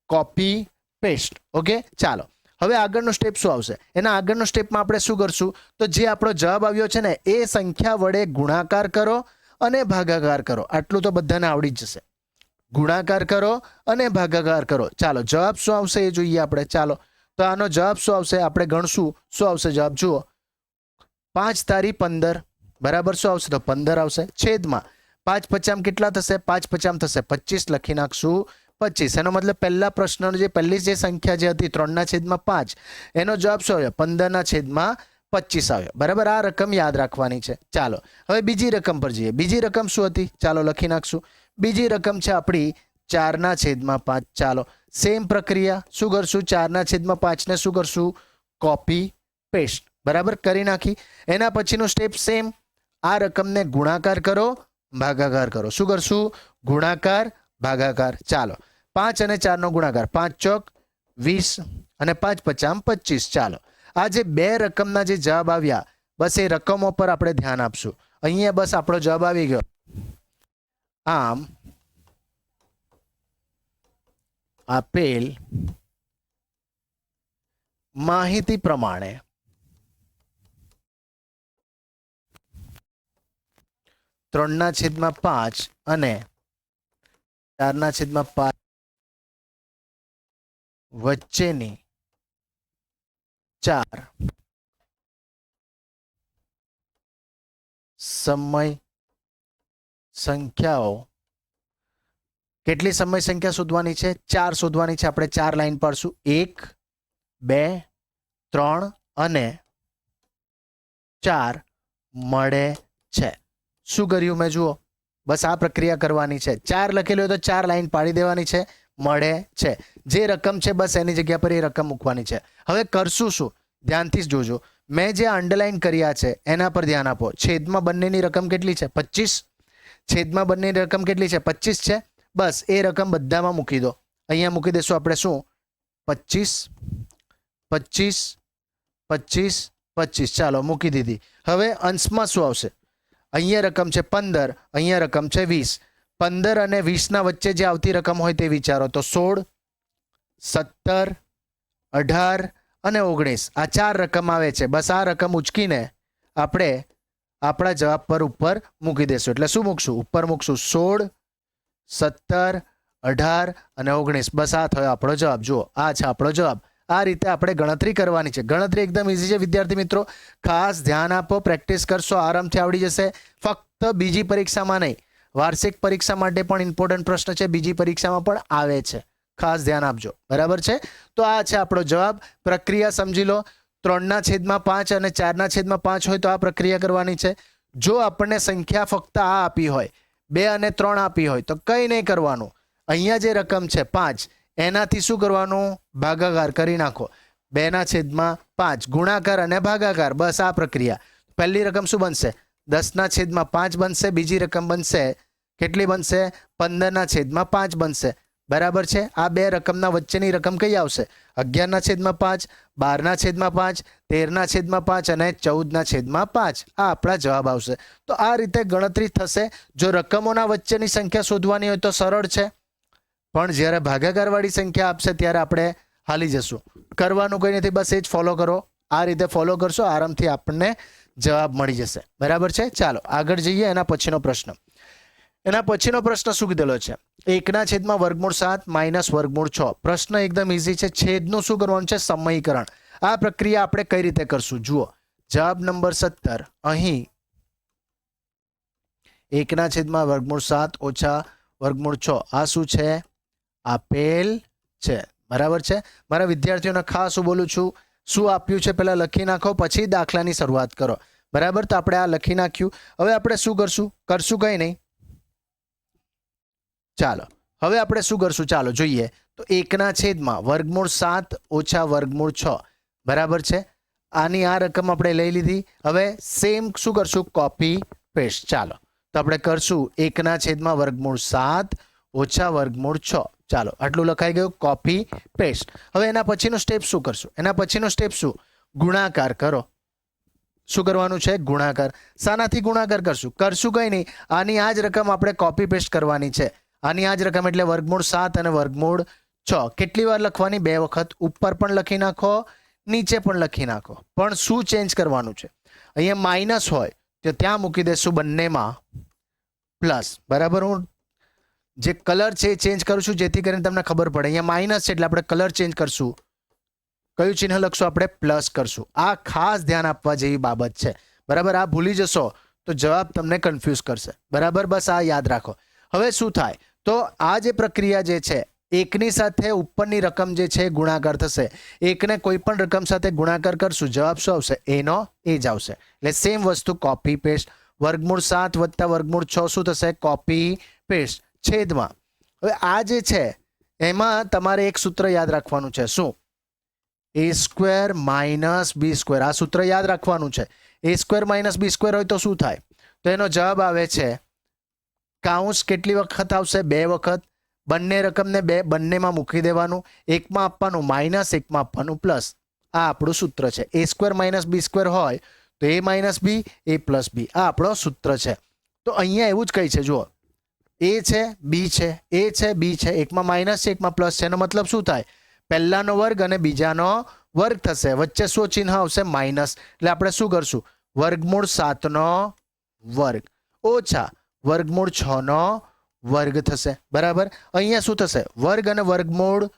Copy paste. ઓકે, ચાલો હવે આગળનો સ્ટેપ શું આવશે? એના આગળનો સ્ટેપમાં આપણે શું કરશું? તો જે આપણો જવાબ આવ્યો છે ને એ સંખ્યા વડે ગુણાકાર કરો અને ભાગાકાર કરો. આટલું તો બધાને આવડી જ જશે. ગુણાકાર કરો અને ભાગાકાર કરો. ચાલો જવાબ શું આવશે એ જોઈએ આપણે. ચાલો તો આનો જવાબ શું આવશે? આપણે ગણશું. શું આવશે જવાબ? જુઓ, 5 તારી 15. બરાબર, શું આવશે? તો 15 આવશે. છેદમાં 5×5 કેટલા થશે? 5×5 થશે 25. લખી નાખશું 25. એનો મતલબ પહેલા પ્રશ્નનો જે પહેલી જે સંખ્યા જે હતી 3/5 એનો જવાબ શું આવ્યો? 15/25 આવ્યો. બરાબર, આ રકમ યાદ રાખવાની છે. ચાલો હવે બીજી રકમ પર જઈએ. બીજી રકમ શું હતી? ચાલો લખી નાખશું. બીજી રકમ છે આપણી 4/5. ચાલો સેમ પ્રક્રિયા શું કરશું? 4/5 ને શું કરશું? Copy paste. બરાબર, કરી નાખી. એના પછીનો સ્ટેપ સેમ. આ રકમને ગુણાકાર કરો, ભાગાકાર કરો. શું કરશું? ગુણાકાર, ભાગાકાર. ચાલો 5 અને 4 નો ગુણાકાર. 5 × 4 = 20 અને 5×5 = 25. ચાલો આ જે બે રકમના જે જવાબ આવ્યા બસ એ રકમો પર આપણે ધ્યાન આપશું. અહીંયા બસ આપણો જવાબ આવી ગયો. આમ આપેલ માહિતી પ્રમાણે 3/5 અને 4/5 વચ્ચેની 4 સમય સંખ્યાઓ કેટલી સમય સંખ્યા શોધવાની છે? 4 શોધવાની છે. આપણે 4 લાઈન પાડશું. 1 2 3 અને 4 મળે છે. શું કર્યું મેં? જુઓ, બસ આ પ્રક્રિયા કરવાની છે. 4 લખેલું હોય તો 4 લાઈન પાડી દેવાની છે. મળે છે. જે રકમ છે બસ એની જગ્યા પર એ રકમ મૂકવાની છે. હવે કરશું શું? ધ્યાનથી જ જોજો. મેં જે અંડરલાઈન કર્યા છે એના પર ધ્યાન આપો. છેદમાં બંનેની રકમ કેટલી છે? 25. છેદમાં બંનેની રકમ કેટલી છે? 25 છે. બસ એ રકમ બધામાં મૂકી દો. અહીંયા મૂકી દેશું આપણે. શું? 25 25 25 25. ચાલો, મૂકી દીધી. હવે અંશમાં શું આવશે? અહીંયા રકમ છે 15, અહીંયા રકમ છે 20. 15 અને 20 વચ્ચે જે આવતી રકમ હોય તે વિચારો. તો 16 17 18 અને 19 આ 4 રકમ આવે છે. બસ આ રકમ ઉચકીને આપણે આપણા જવાબ પર ઉપર મૂકી દેશું. એટલે શું મૂકશું? ઉપર મૂકશું 16 17 18 અને 19. બસ આ થયો આપણો જવાબ. જુઓ, આ છે આપણો જવાબ. આ રીતે આપણે ગણતરી કરવાની છે. ગણતરી એકદમ ઇઝી છે વિદ્યાર્થી મિત્રો. ખાસ ધ્યાન આપો, પ્રેક્ટિસ કરશો, આરામથી આવડી જશે. ફક્ત બીજી પરીક્ષામાં નહીં, વાર્ષિક પરીક્ષા માટે પણ ઇમ્પોર્ટન્ટ પ્રશ્ન છે. બીજી પરીક્ષામાં પણ આવે છે. ખાસ ધ્યાન આપજો. બરાબર છે? તો આ છે આપણો જવાબ. પ્રક્રિયા સમજી લો. 3/5 અને 4/5 હોય તો આ પ્રક્રિયા કરવાની છે. જો આપણને સંખ્યા ફક્ત આ આપી હોય, 2 અને 3 આપી હોય, તો કંઈ નહીં કરવાનું. અહીંયા જે રકમ છે 5, એનાથી શું કરવાનું? ભાગાકાર કરી નાખો. 2/5 ગુણાકાર અને ભાગાકાર. બસ આ પ્રક્રિયા. પહેલી રકમ શું બનશે? 10/5 બનશે. બીજી રકમ બનશે, કેટલી બનશે? 15/5 બનશે. બરાબર છે? આ બે રકમના વચ્ચેની રકમ કઈ આવશે? 11/5, 12/5, 13/5 અને 14/5. આ આપણા જવાબ આવશે. તો આ રીતે ગણતરી થશે. જો રકમોના વચ્ચેની સંખ્યા શોધવાની હોય તો સરળ છે, પણ જ્યારે ભાગાકારવાળી સંખ્યા આપશે ત્યારે આપણે હાલી જશું. કરવાનું કંઈ નથી, બસ એ જ ફોલો કરો. આ રીતે ફોલો કરશો, આરામથી આપણને જવાબ મળી જશે. બરાબર છે? ચાલો આગળ જઈએ. એના પછીનો પ્રશ્ન શું કીધેલો છે? 1/7 માઇનસ વર્ગમૂળ 6. પ્રશ્ન એકદમ ઇઝી છે. છેદનું શું કરવાનું છે? સમયકરણ. આ પ્રક્રિયા આપણે કઈ રીતે કરશું? જુઓ, જવાબ નંબર 17 અહીં 1/7 ઓછા વર્ગમૂળ 6 આ શું છે? આપેલ છે. બરાબર છે? મારા વિદ્યાર્થીઓને ખાસ હું બોલું છું, શું આપ્યું છે પહેલા લખી નાખો, પછી દાખલાની શરૂઆત કરો. બરાબર? તો આપણે આ લખી નાખ્યું. હવે આપણે શું કરશું? કંઈ નહીં. ચાલો હવે આપણે શું કરશું? ચાલો જોઈએ. તો 1/7 ઓછા વર્ગમૂળ 6. બરાબર છે? આની આ રકમ આપણે લઈ લીધી. હવે સેમ શું કરશું? Copy paste. ચાલો તો આપણે કરશું 1/7 ઓછા વર્ગમૂળ 6. ચાલો આટલું લખાઈ ગયું. Copy paste. હવે એના પછીનો સ્ટેપ શું કરશું? એના પછીનો સ્ટેપ શું? ગુણાકાર કરો. શું કરવાનું છે? ગુણાકાર. શાનાથી ગુણાકાર કરશું કંઈ નહીં. આની આ જ રકમ આપણે કોપી પેસ્ટ કરવાની છે. આની આ જ રકમ એટલે વર્ગમૂળ 7 અને વર્ગમૂળ 6. કેટલી વાર લખવાની? 2 વખત. ઉપર પણ લખી નાખો, નીચે પણ લખી નાખો. પણ શું ચેન્જ કરવાનું છે? અહીંયા માઇનસ હોય તો ત્યાં મૂકી દેશું બંનેમાં પ્લસ. બરાબર? હું જે કલર છે એ ચેન્જ કરું છું જેથી કરીને તમને ખબર પડે. અહીંયા માઇનસ છે એટલે આપણે કલર ચેન્જ કરશું. કયું ચિહ્ન લખશું? આપણે પ્લસ કરશું. આ ખાસ ધ્યાન આપવા જેવી બાબત છે. બરાબર? આ ભૂલી જશો તો જવાબ તમને કન્ફ્યુઝ કરશે. બરાબર? બસ આ યાદ રાખો. હવે શું થાય? તો આ જે પ્રક્રિયા જે છે, એકની સાથે ઉપરની રકમ જે છે ગુણાકાર થશે. એકને કોઈ પણ રકમ સાથે ગુણાકાર કરશું, જવાબ શું આવશે? એનો એ જ આવશે. એટલે સેમ વસ્તુ કોપી પેસ્ટ. વર્ગમૂળ 7 વત્તા વર્ગમૂળ 6 શું થશે? Copy paste. છેદમાં. હવે આ જે છે એમાં તમારે એક સૂત્ર યાદ રાખવાનું છે. શું? a² - b². આ સૂત્ર યાદ રાખવાનું છે. a² - b² હોય તો શું થાય? તો એનો જવાબ આવે છે કાઉન્સ કેટલી વખત આવશે? 2 વખત. બંને રકમને બંનેમાં મૂકી દેવાનું. એકમાં આપવાનું માઇનસ, એકમાં આપવાનું પ્લસ. આ આપણું સૂત્ર છે. a² - b² હોય તો a - b, a + b. આ આપણો સૂત્ર છે. તો અહીંયા એવું જ કંઈ છે. જુઓ, a છે, b છે, a છે, b છે, એકમાં માઇનસ છે, એકમાં પ્લસ છે. એનો મતલબ શું થાય? પહેલાનો વર્ગ અને બીજાનો વર્ગ થશે. વચ્ચે શું ચિહ્ન આવશે? માઇનસ. એટલે આપણે શું કરશું? વર્ગમૂળ 7નો વર્ગ ઓછા વર્ગમૂળ 6નો વર્ગ થશે. બરાબર? અહીંયા શું થશે? વર્ગ અને વર્ગમૂળ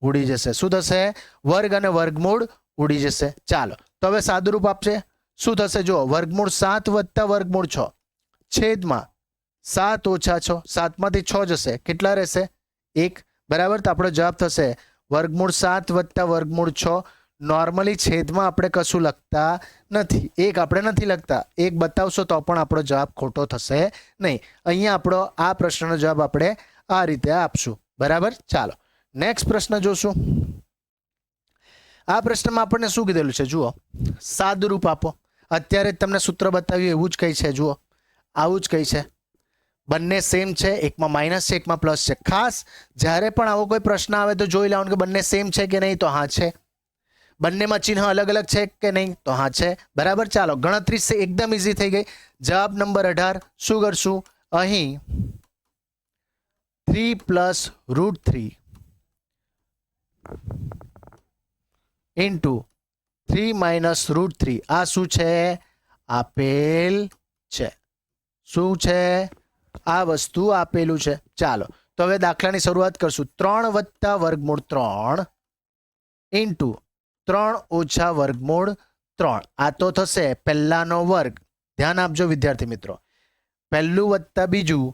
ઉડી જશે. શું થશે? વર્ગ અને વર્ગમૂળ ઉડી જશે. ચાલો તો હવે સાદુરૂપ આપશે. શું થશે? જુઓ, વર્ગમૂળ 7 વત્તા વર્ગમૂળ 6 છેદમાં 7 ઓછા 6, 7માંથી 6 જશે, કેટલા રહેશે? 1, બરાબર. તો આપણો જવાબ થશે વર્ગમૂળ 7 વત્તા વર્ગમૂળ 6. નોર્મલી છેદમાં આપણે કશું લખતા નથી, 1 આપણે નથી લખતા, 1 બતાવશો તો પણ આપણો જવાબ ખોટો થશે નહીં. અહીંયા આપણો આ પ્રશ્નનો જવાબ આપણે આ રીતે આપશું, બરાબર. ચાલો નેક્સ્ટ પ્રશ્ન જોશું. આ પ્રશ્નમાં આપણને શું કીધેલું છે જુઓ, સાદુરૂપ આપો. અત્યારે તમને સૂત્ર બતાવ્યું એવું જ કંઈ છે, જુઓ આવું જ કંઈ છે. બંને સેમ છે, એકમાં માઇનસ છે, એકમાં પ્લસ છે. ખાસ જ્યારે પણ આવો કોઈ પ્રશ્ન આવે તો જોઈ લેવાનું કે બંને સેમ છે કે નહીં, તો હા છે. બંનેમાં ચિહ્ન અલગ અલગ છે કે નહીં, તો હા છે, બરાબર. ચાલો ગણતરી એકદમ ઇઝી થઈ ગઈ. જવાબ નંબર 18 શું કરશું, અહીં 3 + √3 ઇન્ટુ 3 - √3 આ શું છે, આપેલ છે. શું છે? આ વસ્તુ આપેલું છે. ચાલો તો હવે દાખલાની શરૂઆત કરશું. 3 + વર્ગમૂળ 3 ઇન્ટુ 3 ઓછા વર્ગમૂળ 3. આ તો થશે પહેલાનો વર્ગ. ધ્યાન આપજો વિદ્યાર્થી મિત્રો, પહેલું વત્તા બીજું,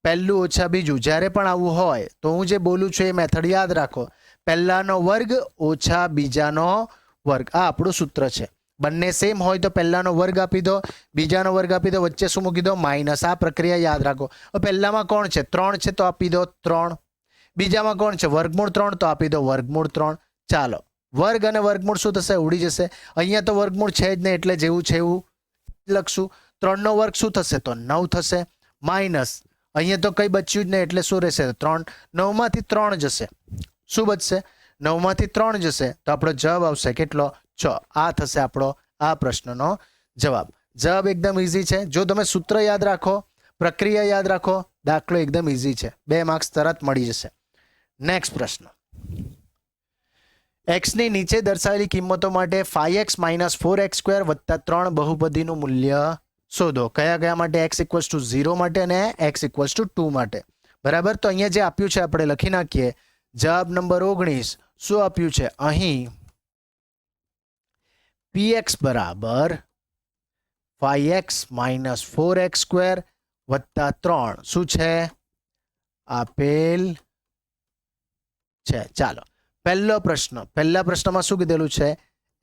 પહેલું ઓછા બીજું. જ્યારે પણ આવું હોય તો હું જે બોલું છું એ મેથડ યાદ રાખો. પહેલાનો વર્ગ ઓછા બીજાનો વર્ગ, આ આપણું સૂત્ર છે. બંને સેમ હોય તો પહેલાનો વર્ગ આપી દો, બીજાનો વર્ગ આપી દો, વચ્ચે શું મૂકી દો, માઇનસ. આ પ્રક્રિયા યાદ રાખો. પહેલામાં કોણ છે, 3 છે તો આપી દો 3. બીજામાં કોણ છે, વર્ગમૂળ 3, તો આપી દો વર્ગમૂળ 3. ચાલો વર્ગ અને વર્ગમૂળ શું થશે, ઉડી જશે. અહીંયા તો વર્ગમૂળ છે જ નહીં એટલે જેવું છે એવું લખશું. 3 નો વર્ગ શું થશે, તો 9 થશે. માઇનસ અહીંયા તો કંઈ બચ્યું જ નહીં એટલે શું રહેશે, 3. 9માંથી 3 જશે, શું બચશે, 9માંથી 3 જશે તો આપણો જવાબ આવશે કેટલો, 6. આ થશે આપણો આ પ્રશ્નનો જવાબ. જવાબ એકદમ ઇઝી છે. જો તમે સૂત્ર યાદ રાખો, પ્રક્રિયા યાદ રાખો, દાખલો એકદમ ઇઝી છે. 2 માર્ક્સ તરત મળી જશે. નેક્સ્ટ પ્રશ્ન, એક્સની નીચે દર્શાવેલી કિંમતો માટે 5x - 4x² + 3 બહુપદીનું મૂલ્ય શોધો. કયા કયા માટે, x = 0 માટે અને x = 2 માટે, બરાબર. તો અહીંયા જે આપ્યું છે આપણે લખી નાખીએ. જવાબ નંબર 19 શું આપ્યું છે, અહીં px = 5x - 4x² + 3 શું છે, આપેલ છે. ચાલો પહેલો પ્રશ્ન, પહેલા પ્રશ્નમાં શું કીધેલું છે,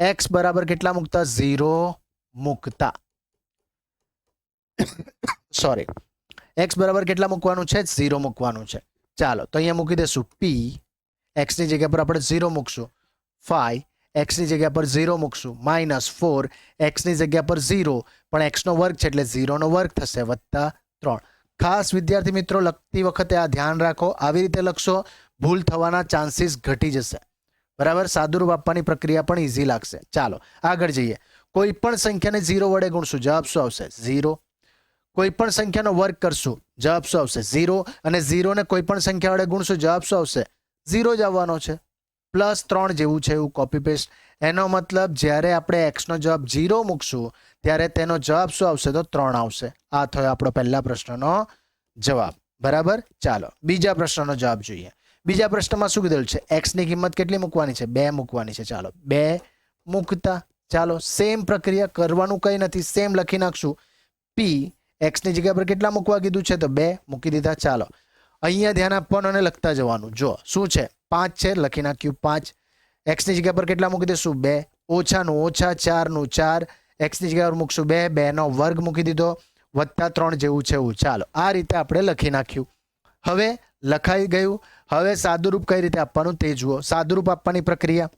x બરાબર કેટલા મૂકતા, 0 મૂકતા. સોરી, x બરાબર કેટલા મૂકવાનું છે, 0 મૂકવાનું છે. ચાલો તો અહીંયા મૂકી દેશું p, x ની જગ્યા પર આપણે 0 મૂકશું. 5 x ની જગ્યા પર 0 મૂકશું, -4 x ની જગ્યા પર 0, પણ x નો વર્ગ છે એટલે 0 નો વર્ગ થશે, +3. ખાસ વિદ્યાર્થી મિત્રો લખતી વખતે આ ધ્યાન રાખો, આવી રીતે લખશો ભૂલ થવાના ચાન્સીસ ઘટી જશે, બરાબર. સાદુરૂપ આપવાની પ્રક્રિયા પણ ઇઝી લાગશે. ચાલો આગળ જઈએ. કોઈ પણ સંખ્યાને 0 વડે ગુણશું, જવાબ શું આવશે, 0. કોઈ પણ સંખ્યાનો વર્ગ કરશું, જવાબ શું આવશે, 0. અને 0 ને કોઈ પણ સંખ્યા વડે ગુણશું, જવાબ શું આવશે, 0 જ આવવાનો છે. +3 જેવું છે એવું કોપી પેસ્ટ. એનો મતલબ જ્યારે આપણે x નો જવાબ 0 મૂકશું ત્યારે તેનો જવાબ શું આવશે, તો 3 આવશે. આ થયો આપણો પહેલા પ્રશ્નનો જવાબ, બરાબર. ચાલો બીજા પ્રશ્નનો જવાબ જોઈએ. બીજા પ્રશ્નમાં શું કીધેલું છે, x ની કિંમત કેટલી મૂકવાની છે, 2 મૂકવાની છે. ચાલો 2 મૂકતા. ચાલો સેમ પ્રક્રિયા, કરવાનું કંઈ નથી, સેમ લખી નાખશું. p x ની જગ્યા પર કેટલા મૂકવા કીધું છે, તો 2 મૂકી દીધા. ચાલો અહીંયા ધ્યાન આપવાનું અને લખતા જવાનું. જો શું છે, 5 છે, લખી નાખ્યું 5. x ની જગ્યા પર કેટલા મૂકી દઈશું, 2. ઓછાનું ઓછા, 4 નું 4, x ની જગ્યા પર મૂકશું 2, 2 નો વર્ગ મૂકી દીધો, +3 જેવું છે એવું. ચાલો આ રીતે આપણે લખી નાખ્યું. હવે લખાઈ ગયું. હવે સાદુરૂપ કઈ રીતે આપવાનું તે જુઓ. સાદુરૂપ આપવાની પ્રક્રિયા,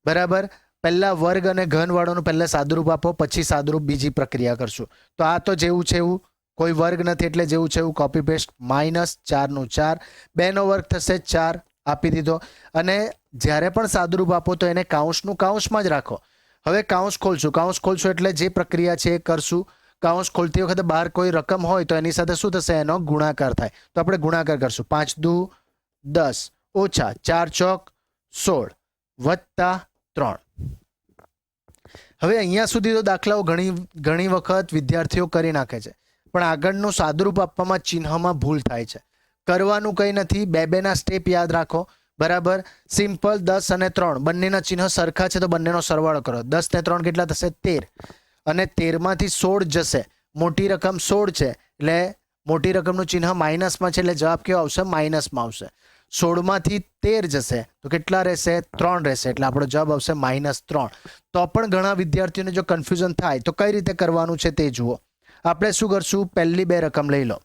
બરાબર. પહેલા વર્ગ અને ઘન વાળાનું પહેલા સાદુરૂપ આપો, પછી સાદુરૂપ બીજી પ્રક્રિયા કરશું. તો આ તો જેવું છે એવું, કોઈ વર્ગ નથી એટલે જેવું છે એવું કોપી પેસ્ટ. -4 નું 4, 2 નો વર્ગ થશે 4, આપી દીધો. અને જ્યારે પણ સાદુરૂપ આપો તો એને કાઉન્સનું કાઉન્સમાં જ રાખો. હવે કાઉન્સ ખોલશું, કાઉન્સ ખોલશું એટલે જે પ્રક્રિયા છે એ કરશું. કાઉન્સ ખોલતી વખતે બહાર કોઈ રકમ હોય તો એની સાથે શું થશે, એનો ગુણાકાર થાય. તો આપણે ગુણાકાર કરશું. 5 દુ 10 ઓછા 4 ચોક 16 +3. હવે અહીંયા સુધી તો દાખલાઓ ઘણી વખત વિદ્યાર્થીઓ કરી નાખે છે, પણ આગળનું સાદુરૂપ આપવામાં ચિહ્નમાં ભૂલ થાય છે. કરવાનું કંઈ નથી, 2-2ના સ્ટેપ યાદ રાખો, બરાબર. સિમ્પલ 10 અને 3 બંનેના ચિહ્ન સરખા છે તો બંનેનો સરવાળો કરો. 10 ને 3 કેટલા થશે, 13. અને 13માંથી 16 જશે, મોટી રકમ 16 છે એટલે મોટી રકમનું ચિહ્ન માઇનસમાં છે એટલે જવાબ કેવો આવશે? માઇનસમાં આવશે. 16માંથી 13 જશે તો કેટલા રહેશે? 3 રહેશે એટલે આપણો જવાબ આવશે -3. તો પણ ઘણા વિદ્યાર્થીઓને જો કન્ફ્યુઝન થાય તો કઈ રીતે કરવાનું છે તે જુઓ. આપણે શું કરશું? પહેલી બે રકમ લઈ લો,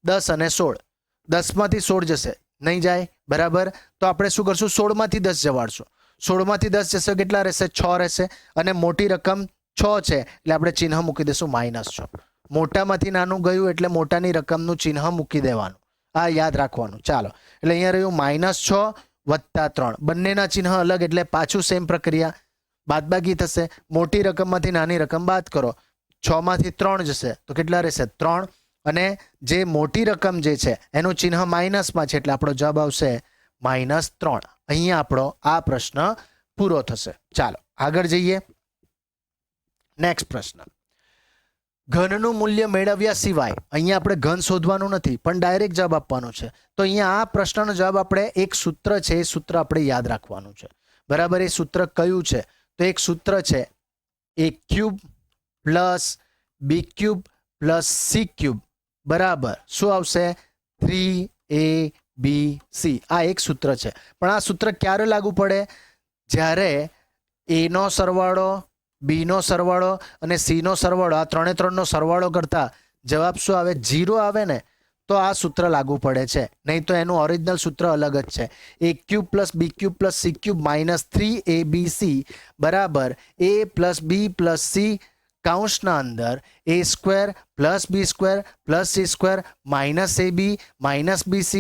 10 અને 16. 10માંથી 16 જશે, નહીં જાય, બરાબર. તો આપણે શું કરશું? 16માંથી 10 જવાડશું. 16માંથી 10 જશે કેટલા રહેશે? 6 રહેશે. અને મોટી રકમ 6 છે એટલે આપણે ચિહ્ન મૂકી દઈશું -6. મોટામાંથી નાનું ગયું એટલે મોટાની રકમનું ચિહ્ન મૂકી દેવાનું. આ યાદ રાખવાનું. ચાલો, એટલે અહીંયા રહ્યું -6 + 3. બંનેના ચિહ્ન અલગ એટલે પાછું સેમ પ્રક્રિયા, બાદબાકી થશે. મોટી રકમમાંથી નાની રકમ બાદ કરો, 6માંથી 3 જશે તો કેટલા રહેશે? 3. અને જે મોટી રકમ જે છે એનું ચિહ્ન માઇનસમાં છે એટલે આપણો જવાબ આવશે -3. અહીંયા આપણો આ પ્રશ્ન પૂરો થશે. ચાલો આગળ જઈએ. નેક્સ્ટ પ્રશ્ન. ઘનનું મૂલ્ય મેળવ્યા સિવાય, અહીંયા આપણે ઘન શોધવાનું નથી પણ ડાયરેક્ટ જવાબ આપવાનો છે. તો અહીંયા આ પ્રશ્નનો જવાબ આપણે એક સૂત્ર છે, એ સૂત્ર આપણે યાદ રાખવાનું છે, બરાબર. એ સૂત્ર કયું છે? તો એક સૂત્ર છે a³ + b³ + c³ બરાબર શું આવશે? 3abc. આ એક સૂત્ર છે. પણ આ સૂત્ર ક્યારે લાગુ પડે? જ્યારે a નો સરવાળો, b નો સરવાળો અને c નો સરવાળો, આ ત્રણનો સરવાળો કરતા જવાબ શું આવે? 0 આવે ને, તો આ સૂત્ર લાગુ પડે છે. નહીં તો એનું ઓરિજિનલ સૂત્ર અલગ જ છે. a³ + b³ + c³ - 3abc બરાબર a + b + c કૌંસના અંદર a² + b² + c² -ab - bc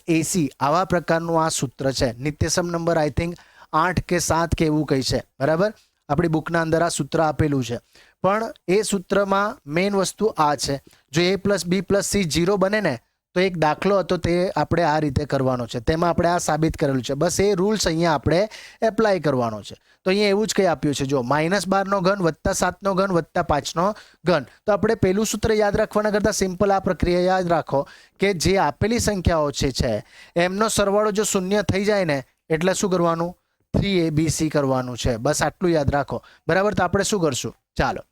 - ac. આવા પ્રકારનું આ સૂત્ર છે. નિત્યસમ નંબર આઈ થિંક 8 કે 7 કે એવું કંઈ છે, બરાબર. આપણી બુકના અંદર આ સૂત્ર આપેલું છે. પણ એ સૂત્રમાં મેઇન વસ્તુ આ છે. જો a + b + c 0 બને ને તો એક દાખલો હતો તે આપણે આ રીતે કરવાનો છે. તેમાં આપણે આ સાબિત કરેલું છે. બસ એ રૂલ્સ અહીંયા આપણે એપ્લાય કરવાનો છે. તો અહીંયા એવું જ કંઈ આપ્યું છે. જો -12 નો ઘન + 7 નો ઘન + 5 નો ઘન. તો આપણે પેલું સૂત્ર યાદ રાખવાના કરતાં સિમ્પલ આ પ્રક્રિયા યાદ રાખો કે જે આપેલી સંખ્યાઓ છે એમનો સરવાળો જો 0 થઈ જાય ને એટલે શું કરવાનું? 3abc કરવાનું છે. બસ આટલું યાદ રાખો, બરાબર. તો આપણે શું કરશું? ચાલો,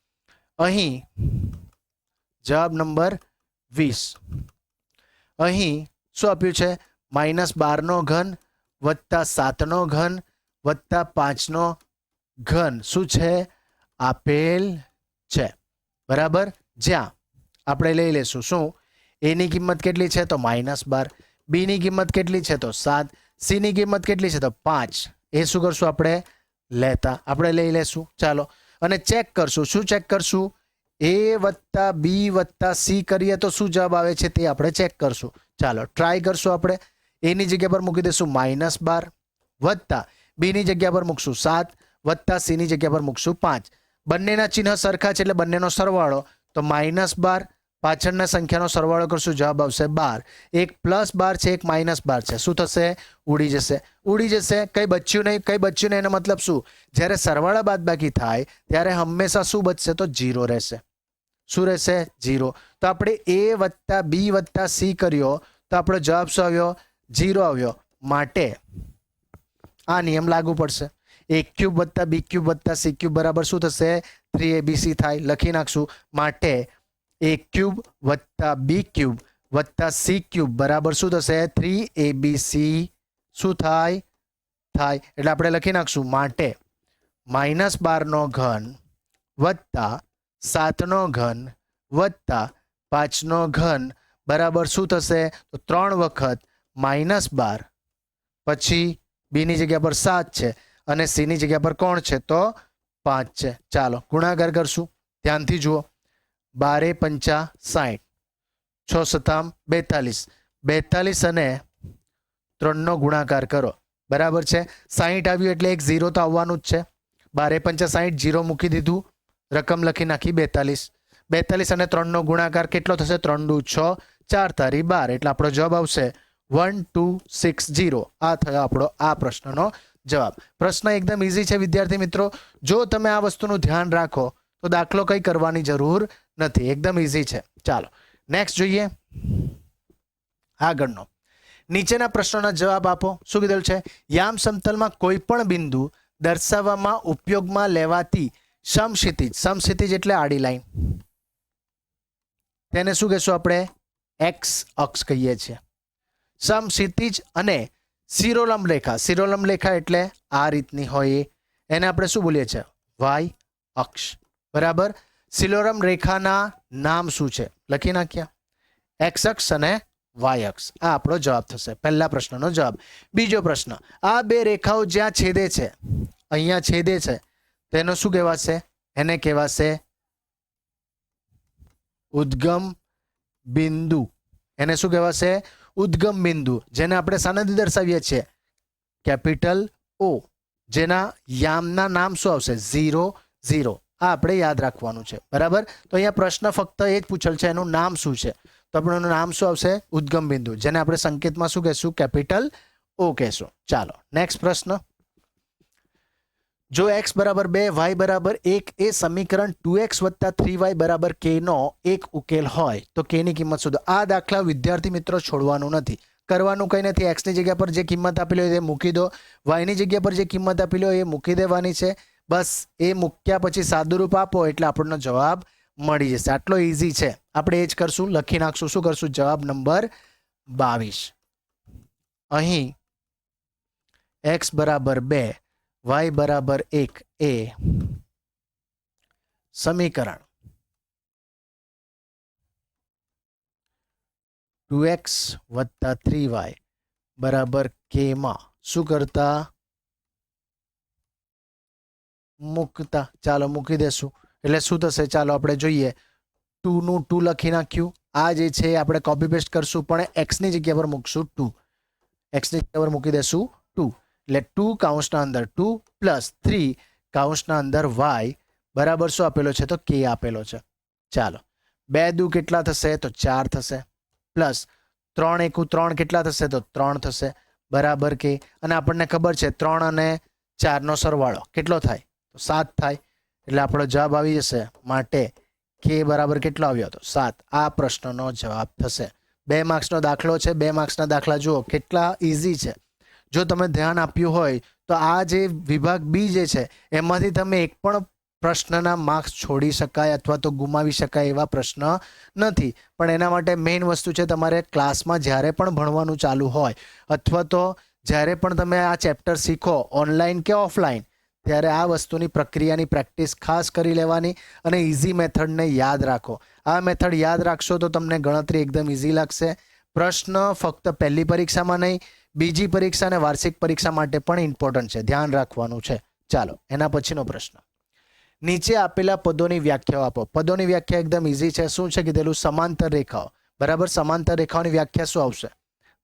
અહીં જવાબ નંબર 20. અહીં શું આપ્યું છે? -12 નો ઘન + 7 નો ઘન + 5 નો ઘન શું છે? આપેલ છે, બરાબર. જ્યાં આપણે લઈ લેશું શું? a ની કિંમત કેટલી છે? તો -12. b ની કિંમત કેટલી છે? તો 7. c ની કિંમત કેટલી છે? તો 5. એ શું કરશું? આપણે લેતા આપણે લઈ લેશું. ચાલો, અને ચેક કરશું. શું ચેક કરશું? a + b + c કરીએ તો શું જવાબ આવે છે તે આપણે ચેક કરશું. ચાલો ટ્રાય કરશું. આપણે a ની જગ્યા પર મૂકી દઈશું -12 વત્તા b ની જગ્યા પર મૂકશું 7 વત્તા c ની જગ્યા પર મૂકશું 5. બંનેના ચિહ્ન સરખા છે એટલે બંનેનો સરવાળો તો -12. પાછળના સંખ્યાનો સરવાળો કરશું, જવાબ આવશે 12. એક +12 છે, એક -12 છે. શું થશે? ઉડી જશે. ઉડી જશે. કંઈ બચ્યું નહીં. કંઈ બચ્યું નહીં એનો મતલબ શું? જ્યારે સરવાળા બાદબાકી થાય ત્યારે હંમેશા શું બચશે? તો 0 રહેશે. શું રહેશે? 0. તો આપણે a + b + c કર્યો તો આપણો જવાબ શું આવ્યો? 0 આવ્યો. માટે આ નિયમ લાગુ પડશે. a³ + b³ + c³ બરાબર શું થશે? 3abc થાય. લખી નાખશું. માટે a³ + b³ + c³ બરાબર શું થશે? 3abc શું થાય? થાય. એટલે આપણે લખી નાખશું. માટે -12 નો ઘન વત્તા 7 નો ઘન વત્તા 5 નો ઘન બરાબર શું થશે? તો 3 વખત -12 પછી b ની જગ્યા પર 7 છે અને c ની જગ્યા પર કોણ છે? તો 5 છે. ચાલો ગુણાકાર કરશું. ધ્યાનથી જુઓ. 12 × 5 = 60, 6 × 7 = 42. 42 અને 3 નો ગુણાકાર કરો, બરાબર છે. 60 આવ્યું એટલે એક 0 તો આવવાનું જ છે. 12 × 5 = 60, 0 મૂકી દીધું, રકમ લખી નાખી 42. 42 અને 3 નો ગુણાકાર કેટલો થશે? 3 × 2 = 6, 4 × 12 એટલે આપણો જવાબ આવશે 1260. આ થયો આપણો આ પ્રશ્નનો જવાબ. પ્રશ્ન એકદમ ઇઝી છે વિદ્યાર્થી મિત્રો. જો તમે આ વસ્તુનું ધ્યાન રાખો તો દાખલો કંઈ કરવાની જરૂર નથી. એકદમ ઇઝી છે. ચાલો નેક્સ્ટ જોઈએ. આગળનો નીચેના પ્રશ્નોના જવાબ આપો. શું કીધેલું છે? યામ સમતલમાં કોઈ પણ બિંદુ દર્શાવવામાં ઉપયોગમાં લેવાતી સમક્ષિતિજ. સમક્ષિતિજ એટલે આડી લાઈન. તેને શું કહેશું આપણે? એક્સ અક્ષ કહીએ છીએ. સમક્ષિતિજ અને શિરોલંબ રેખા, શિરોલંબ રેખા એટલે આ રીતની હોય એને આપણે શું બોલીએ છીએ? વાય અક્ષ. બરાબર. શિરોલંબ રેખાના નામ શું છે? લખી નાખ્યા. એક્સ અક્ષ અને વાય અક્ષ. આ આપણો જવાબ થશે, પહેલા પ્રશ્નનો જવાબ. બીજો પ્રશ્ન, આ બે રેખાઓ જ્યાં છેદે છે, અહીંયા છેદે છે, તેનો શું કહેવાશે? એને કહેવાશે ઉદ્ગમ બિંદુ. એને શું કહેવાશે? ઉદ્ગમ બિંદુ. જેને આપણે શાનાથી દર્શાવીએ છીએ? કેપિટલ ઓ. જેના યામના નામ શું આવશે? 0 0. આ આપણે યાદ રાખવાનું છે. બરાબર. તો અહીંયા પ્રશ્ન ફક્ત એ જ પૂછેલ છે, એનું નામ શું છે? તો આપણું નામ શું આવશે? ઉદ્ગમ બિંદુ. જેને આપણે સંકેતમાં શું કહેશું? કેપિટલ ઓ કહેશું. ચાલો નેક્સ્ટ પ્રશ્ન. જો x બરાબર 2 y બરાબર 1 એ સમીકરણ 2x વત્તા 3y બરાબર k નો એક ઉકેલ હોય તો k ની કિંમત શોધો. આ દાખલા વિદ્યાર્થી મિત્રો છોડવાનું નથી, કરવાનું કંઈ નથી. x ની જગ્યા પર જે કિંમત આપેલી હોય તે મૂકી દો, y ની જગ્યા પર જે કિંમત આપેલી હોય એ મૂકી દેવાની છે. બસ એ મૂક્યા પછી સાદુરૂપ આપો એટલે આપણનો જવાબ મળી જશે. આટલો ઇઝી છે. આપણે એ જ કરશું, લખી નાખશું. શું કરશું? જવાબ નંબર 22. અહીં x બરાબર 2 y બરાબર 1 એ સમીકરણ 2x વત્તા 3y બરાબર k માં શું કરતા? મૂકતા. ચાલો મૂકી દેશું. એટલે શું થશે? ચાલો આપણે જોઈએ. 2 નું 2 લખી નાખ્યું. આ જે છે આપણે કોપી પેસ્ટ કરશું, પણ x ની જગ્યા પર મૂકશું 2. x ની જગ્યા પર મૂકી દેશું 2. એટલે 2 કૌંસના અંદર 2 પ્લસ 3 કૌંસના અંદર y બરાબર શું આપેલો છે? તો k આપેલો છે. ચાલો 2 દુ કેટલા થશે? તો 4 થશે. પ્લસ 3 એકુ 3 કેટલા થશે? તો 3 થશે. બરાબર કે. અને આપણને ખબર છે 3 અને 4 નો સરવાળો કેટલો થાય? તો 7 થાય. એટલે આપણો જવાબ આવી જશે. માટે k બરાબર કેટલો આવ્યો? તો 7. આ પ્રશ્નનો જવાબ થશે. 2 માર્ક્સનો દાખલો છે. 2 માર્ક્સના દાખલા જુઓ કેટલા ઇઝી છે. જો તમે ધ્યાન આપ્યું હોય તો આ જે વિભાગ બી જે છે એમાંથી તમે એક પણ પ્રશ્નના માર્ક્સ છોડી શકાય અથવા તો ગુમાવી શકાય એવા પ્રશ્ન નથી. પણ એના માટે મેઇન વસ્તુ છે તમારે ક્લાસમાં જ્યારે પણ ભણવાનું ચાલુ હોય અથવા તો જ્યારે પણ તમે આ ચેપ્ટર શીખો ઓનલાઈન કે ઓફલાઈન, ત્યારે આ વસ્તુની પ્રક્રિયાની પ્રેક્ટિસ ખાસ કરી લેવાની અને ઇઝી મેથડને યાદ રાખો. આ મેથડ યાદ રાખશો તો તમને ગણતરી એકદમ ઇઝી લાગશે. પ્રશ્ન ફક્ત પહેલી પરીક્ષામાં નહીં, બીજી પરીક્ષા અને વાર્ષિક પરીક્ષા માટે પણ ઇમ્પોર્ટન્ટ છે. ધ્યાન રાખવાનું છે. ચાલો એના પછીનો પ્રશ્ન. નીચે આપેલા પદોની વ્યાખ્યાઓ આપો. પદોની વ્યાખ્યા એકદમ ઇઝી છે. શું છે કીધેલું? સમાંતર રેખાઓ. બરાબર. સમાંતર રેખાઓની વ્યાખ્યા શું આવશે?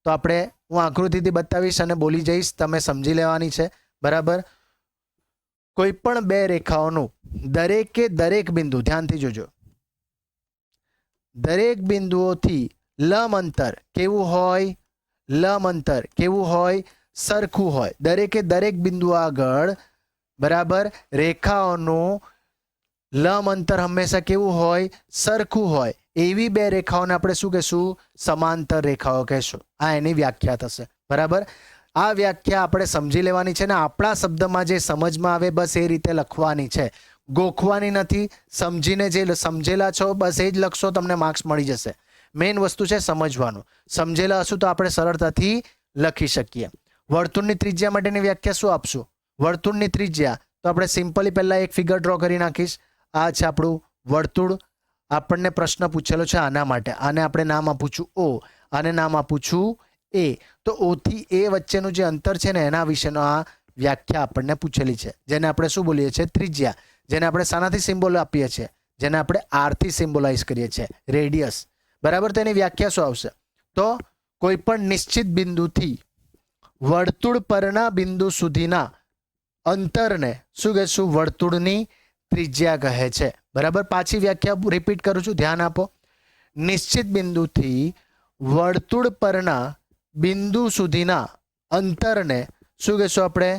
તો આપણે હું આકૃતિથી બતાવીશ અને બોલી જઈશ, તમે સમજી લેવાની છે. બરાબર. કોઈ પણ બે રેખાઓનું દરેકે દરેક બિંદુ, ધ્યાનથી જોજો, દરેક બિંદુઓથી લંબ અંતર કેવું હોય? લંબ અંતર કેવું હોય? સરખું હોય. દરેકે દરેક બિંદુ આગળ બરાબર રેખાઓનું લંબ અંતર હંમેશા કેવું હોય? સરખું હોય. એવી બે રેખાઓને આપણે શું કહેશું? સમાંતર રેખાઓ કહેશું. આ એની વ્યાખ્યા થશે. બરાબર. આ વ્યાખ્યા આપણે સમજી લેવાની છે ને આપણા શબ્દમાં જે સમજમાં આવે બસ એ રીતે લખવાની છે. ગોખવાની નથી. સમજીને જે સમજેલા છો બસ એ જ લખશો, તમને માર્ક્સ મળી જશે. મેઇન વસ્તુ છે સમજવાનું. સમજેલા હશું તો આપણે સરળતાથી લખી શકીએ. વર્તુળની ત્રિજ્યા માટેની વ્યાખ્યા શું આપશું? વર્તુળની ત્રિજ્યા તો આપણે સિમ્પલી પહેલા એક ફિગર ડ્રો કરી નાખીશ. આ છે આપણું વર્તુળ. આપણને પ્રશ્ન પૂછેલો છે આના માટે. આને આપણે નામ આપું છું O, આને નામ આપું છું A. તો O થી A વચ્ચેનું જે અંતર છે ને એના વિશેનો આ વ્યાખ્યા આપણને પૂછેલી છે, જેને આપણે શું બોલીએ છીએ? ત્રિજ્યા. જેને આપણે શાનાથી સિમ્બોલ આપીએ છીએ? જેને આપણે R થી સિમ્બોલાઇઝ કરીએ છીએ, રેડિયસ. બરાબર. તો એની વ્યાખ્યા શું આવશે? તો કોઈ પણ નિશ્ચિત બિંદુથી વર્તુળ પરના બિંદુ સુધીના અંતરને શું કહેશું? વર્તુળની ત્રિજ્યા કહે છે. બરાબર. પાછી વ્યાખ્યા રિપીટ કરું છું, ધ્યાન આપો. નિશ્ચિત બિંદુથી વર્તુળ પરના બિંદુ સુધીના અંતરને શું કહેશું આપણે?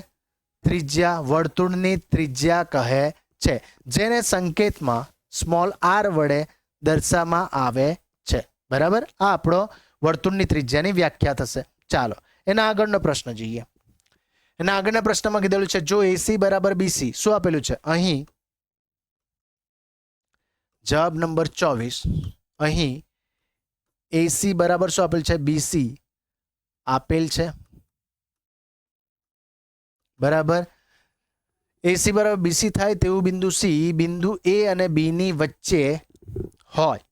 ત્રિજ્યા. વર્તુળની ત્રિજ્યા કહે છે, જેને સંકેતમાં સ્મોલ r વડે દર્શાવવામાં આવે છે. બરાબર. આ આપણો વર્તુળની ત્રિજ્યાની વ્યાખ્યા થશે. ચાલો એના આગળનો પ્રશ્ન જોઈએ. એના આગળના પ્રશ્નમાં કીધેલું છે જો AC બરાબર BC, શું આપેલું છે? અહીં જવાબ નંબર 24. અહીં AC બરાબર શું આપેલ છે? BC આપેલ છે, બરાબર. AC બરાબર BC થાય તેવું બિંદુ C બિંદુ A અને B ની વચ્ચે હોય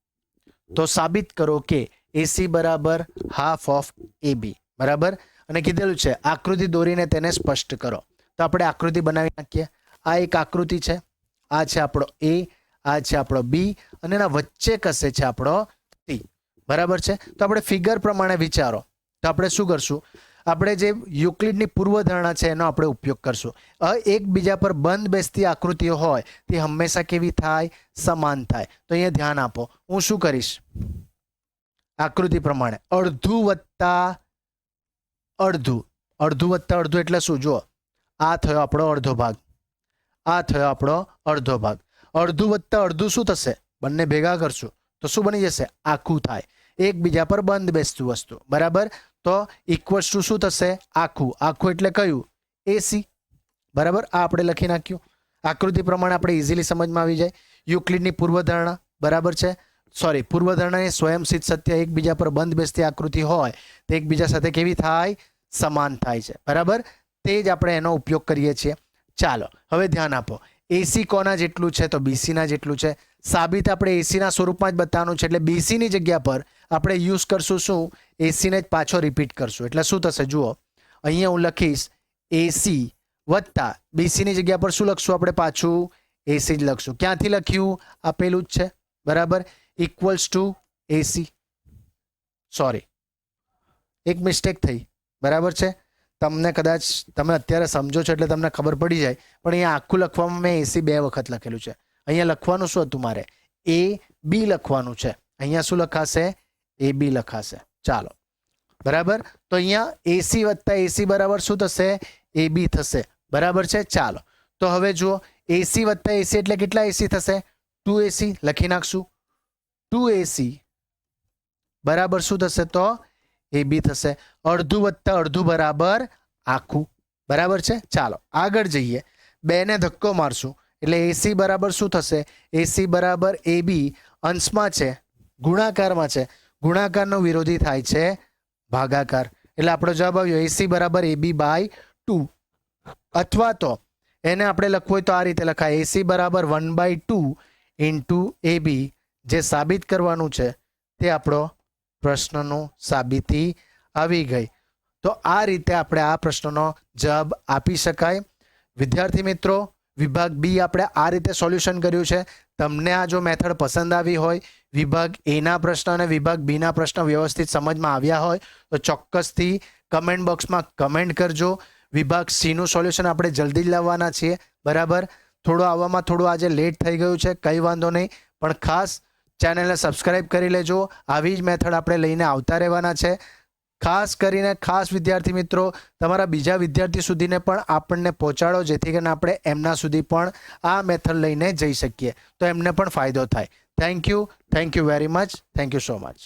તો સાબિત કરો કે AC બરાબર હાફ ઓફ AB, બરાબર. અને કીધેલું છે આકૃતિ દોરીને તેને સ્પષ્ટ કરો. તો આપણે આકૃતિ બનાવી નાખીએ. આ એક આકૃતિ છે, આ છે આપણો A, આ છે આપણો B અને એના વચ્ચે કશે છે આપણો C, બરાબર છે. તો આપણે ફિગર પ્રમાણે વિચારો. તો આપણે શું કરશું? આપણે જે યુક્લિડની પૂર્વધારણા છે એનો આપણે ઉપયોગ કરશું. એકબીજા પર બંધ બેસતી આકૃતિઓ હોય તે હંમેશા કેવી થાય? સમાન થાય. તો અહીંયા ધ્યાન આપો. હું શું કરીશ? આકૃતિ પ્રમાણે અડધું વત્તા અડધું, અડધું વત્તા અડધું એટલે શું? જુઓ, આ થયો આપણો અડધો ભાગ, આ થયો આપણો અડધો ભાગ. અડધું વત્તા અડધું શું થશે? બંને ભેગા કરશું તો શું બની જશે? આખું થાય. એકબીજા પર બંધ બેસતું વસ્તુ, બરાબર. તો ઇક્વલ્સ ટુ શું થશે? આખું. આખું એટલે કયું? AC, બરાબર. આ આપણે લખી નાખ્યું. આકૃતિ પ્રમાણે આપણે ઇઝીલી સમજમાં આવી જાય. યુક્લિડની પૂર્વધારણા, બરાબર છે. સોરી, પૂર્વધારણા એ સ્વયંસિદ્ધ સત્ય. એકબીજા પર બંધ બેસતી આકૃતિ હોય તો એકબીજા સાથે કેવી થાય? સમાન થાય છે, બરાબર. તે જ આપણે એનો ઉપયોગ કરીએ છીએ. ચાલો હવે ધ્યાન આપો. AC કોના જેટલું છે? તો BC ના જેટલું છે. સાબિત આપણે AC ના સ્વરૂપમાં જ બતાવવાનું છે એટલે BC ની જગ્યા પર આપણે યુઝ કરશું શું? AC ને જ પાછો રિપીટ કરશું. એટલે શું થશે? જુઓ, અહીંયા હું લખીશ AC વત્તા BC ની જગ્યા પર શું લખશું આપણે? પાછું AC જ લખશું. ક્યાંથી લખ્યું? આપેલું જ છે, બરાબર. Equals to AC. સોરી, એક મિસ્ટેક થઈ, બરાબર છે. તમને કદાચ તમે અત્યારે સમજો છો એટલે તમને ખબર પડી જાય, પણ અહીંયા આખું લખવામાં મેં AC 2 વખત લખેલું છે. અહીંયા લખવાનું શું હતું મારે? AB લખવાનું છે. અહીંયા શું લખાશે? AB લખાશે. ચાલો, બરાબર. તો અહીંયા AC વત્તા AC બરાબર શું થશે? AB થશે, બરાબર છે. ચાલો, તો હવે જુઓ, AC વત્તા AC એટલે કેટલા AC થશે? 2AC લખી નાખશું. 2AC બરાબર શું થશે? તો AB થશે. અડધું વત્તા અડધું બરાબર આખું, બરાબર છે. ચાલો આગળ જઈએ. 2 ને ધક્કો મારશું એટલે AC બરાબર શું થશે? AC બરાબર AB અંશમાં છે, ગુણાકારમાં છે. ગુણાકારનો વિરોધી થાય છે ભાગાકાર. એટલે આપણો જવાબ આવ્યો AC બરાબર AB/2. અથવા તો એને આપણે લખવું હોય તો આ રીતે લખાય AC બરાબર 1/2 ઇન્ટુ AB. જે સાબિત કરવાનું છે તે આપણો પ્રશ્નનો સાબિતી આવી ગઈ. તો આ રીતે આપણે આ પ્રશ્નનો જવાબ આપી શકાય. વિદ્યાર્થી મિત્રો, વિભાગ બી આપણે આ રીતે સોલ્યુશન કર્યું છે. તમને આ જો મેથડ પસંદ આવી હોય, વિભાગ એ ના પ્રશ્ન અને વિભાગ બી ના પ્રશ્ન વ્યવસ્થિત સમજમાં આવ્યા હોય તો ચોક્કસથી કમેન્ટ બોક્સમાં કમેન્ટ કરજો. વિભાગ સી નું સોલ્યુશન આપણે જલ્દી જ લાવવાના છીએ, બરાબર. થોડું આવવામાં થોડું આજે લેટ થઈ ગયું છે, કંઈ વાંધો નહીં, પણ ખાસ ચેનલને સબસ્ક્રાઇબ કરી લેજો. આવી જ મેથડ આપણે લઈને આવતા રહેવાના છે. ખાસ કરીને ખાસ વિદ્યાર્થી મિત્રો, તમારા બીજા વિદ્યાર્થી સુધીને પણ આપણને પહોંચાડો, જેથી કરીને આપણે એમના સુધી પણ આ મેથડ લઈને જઈ શકીએ તો એમને પણ ફાયદો થાય. Thank you very much. Thank you so much.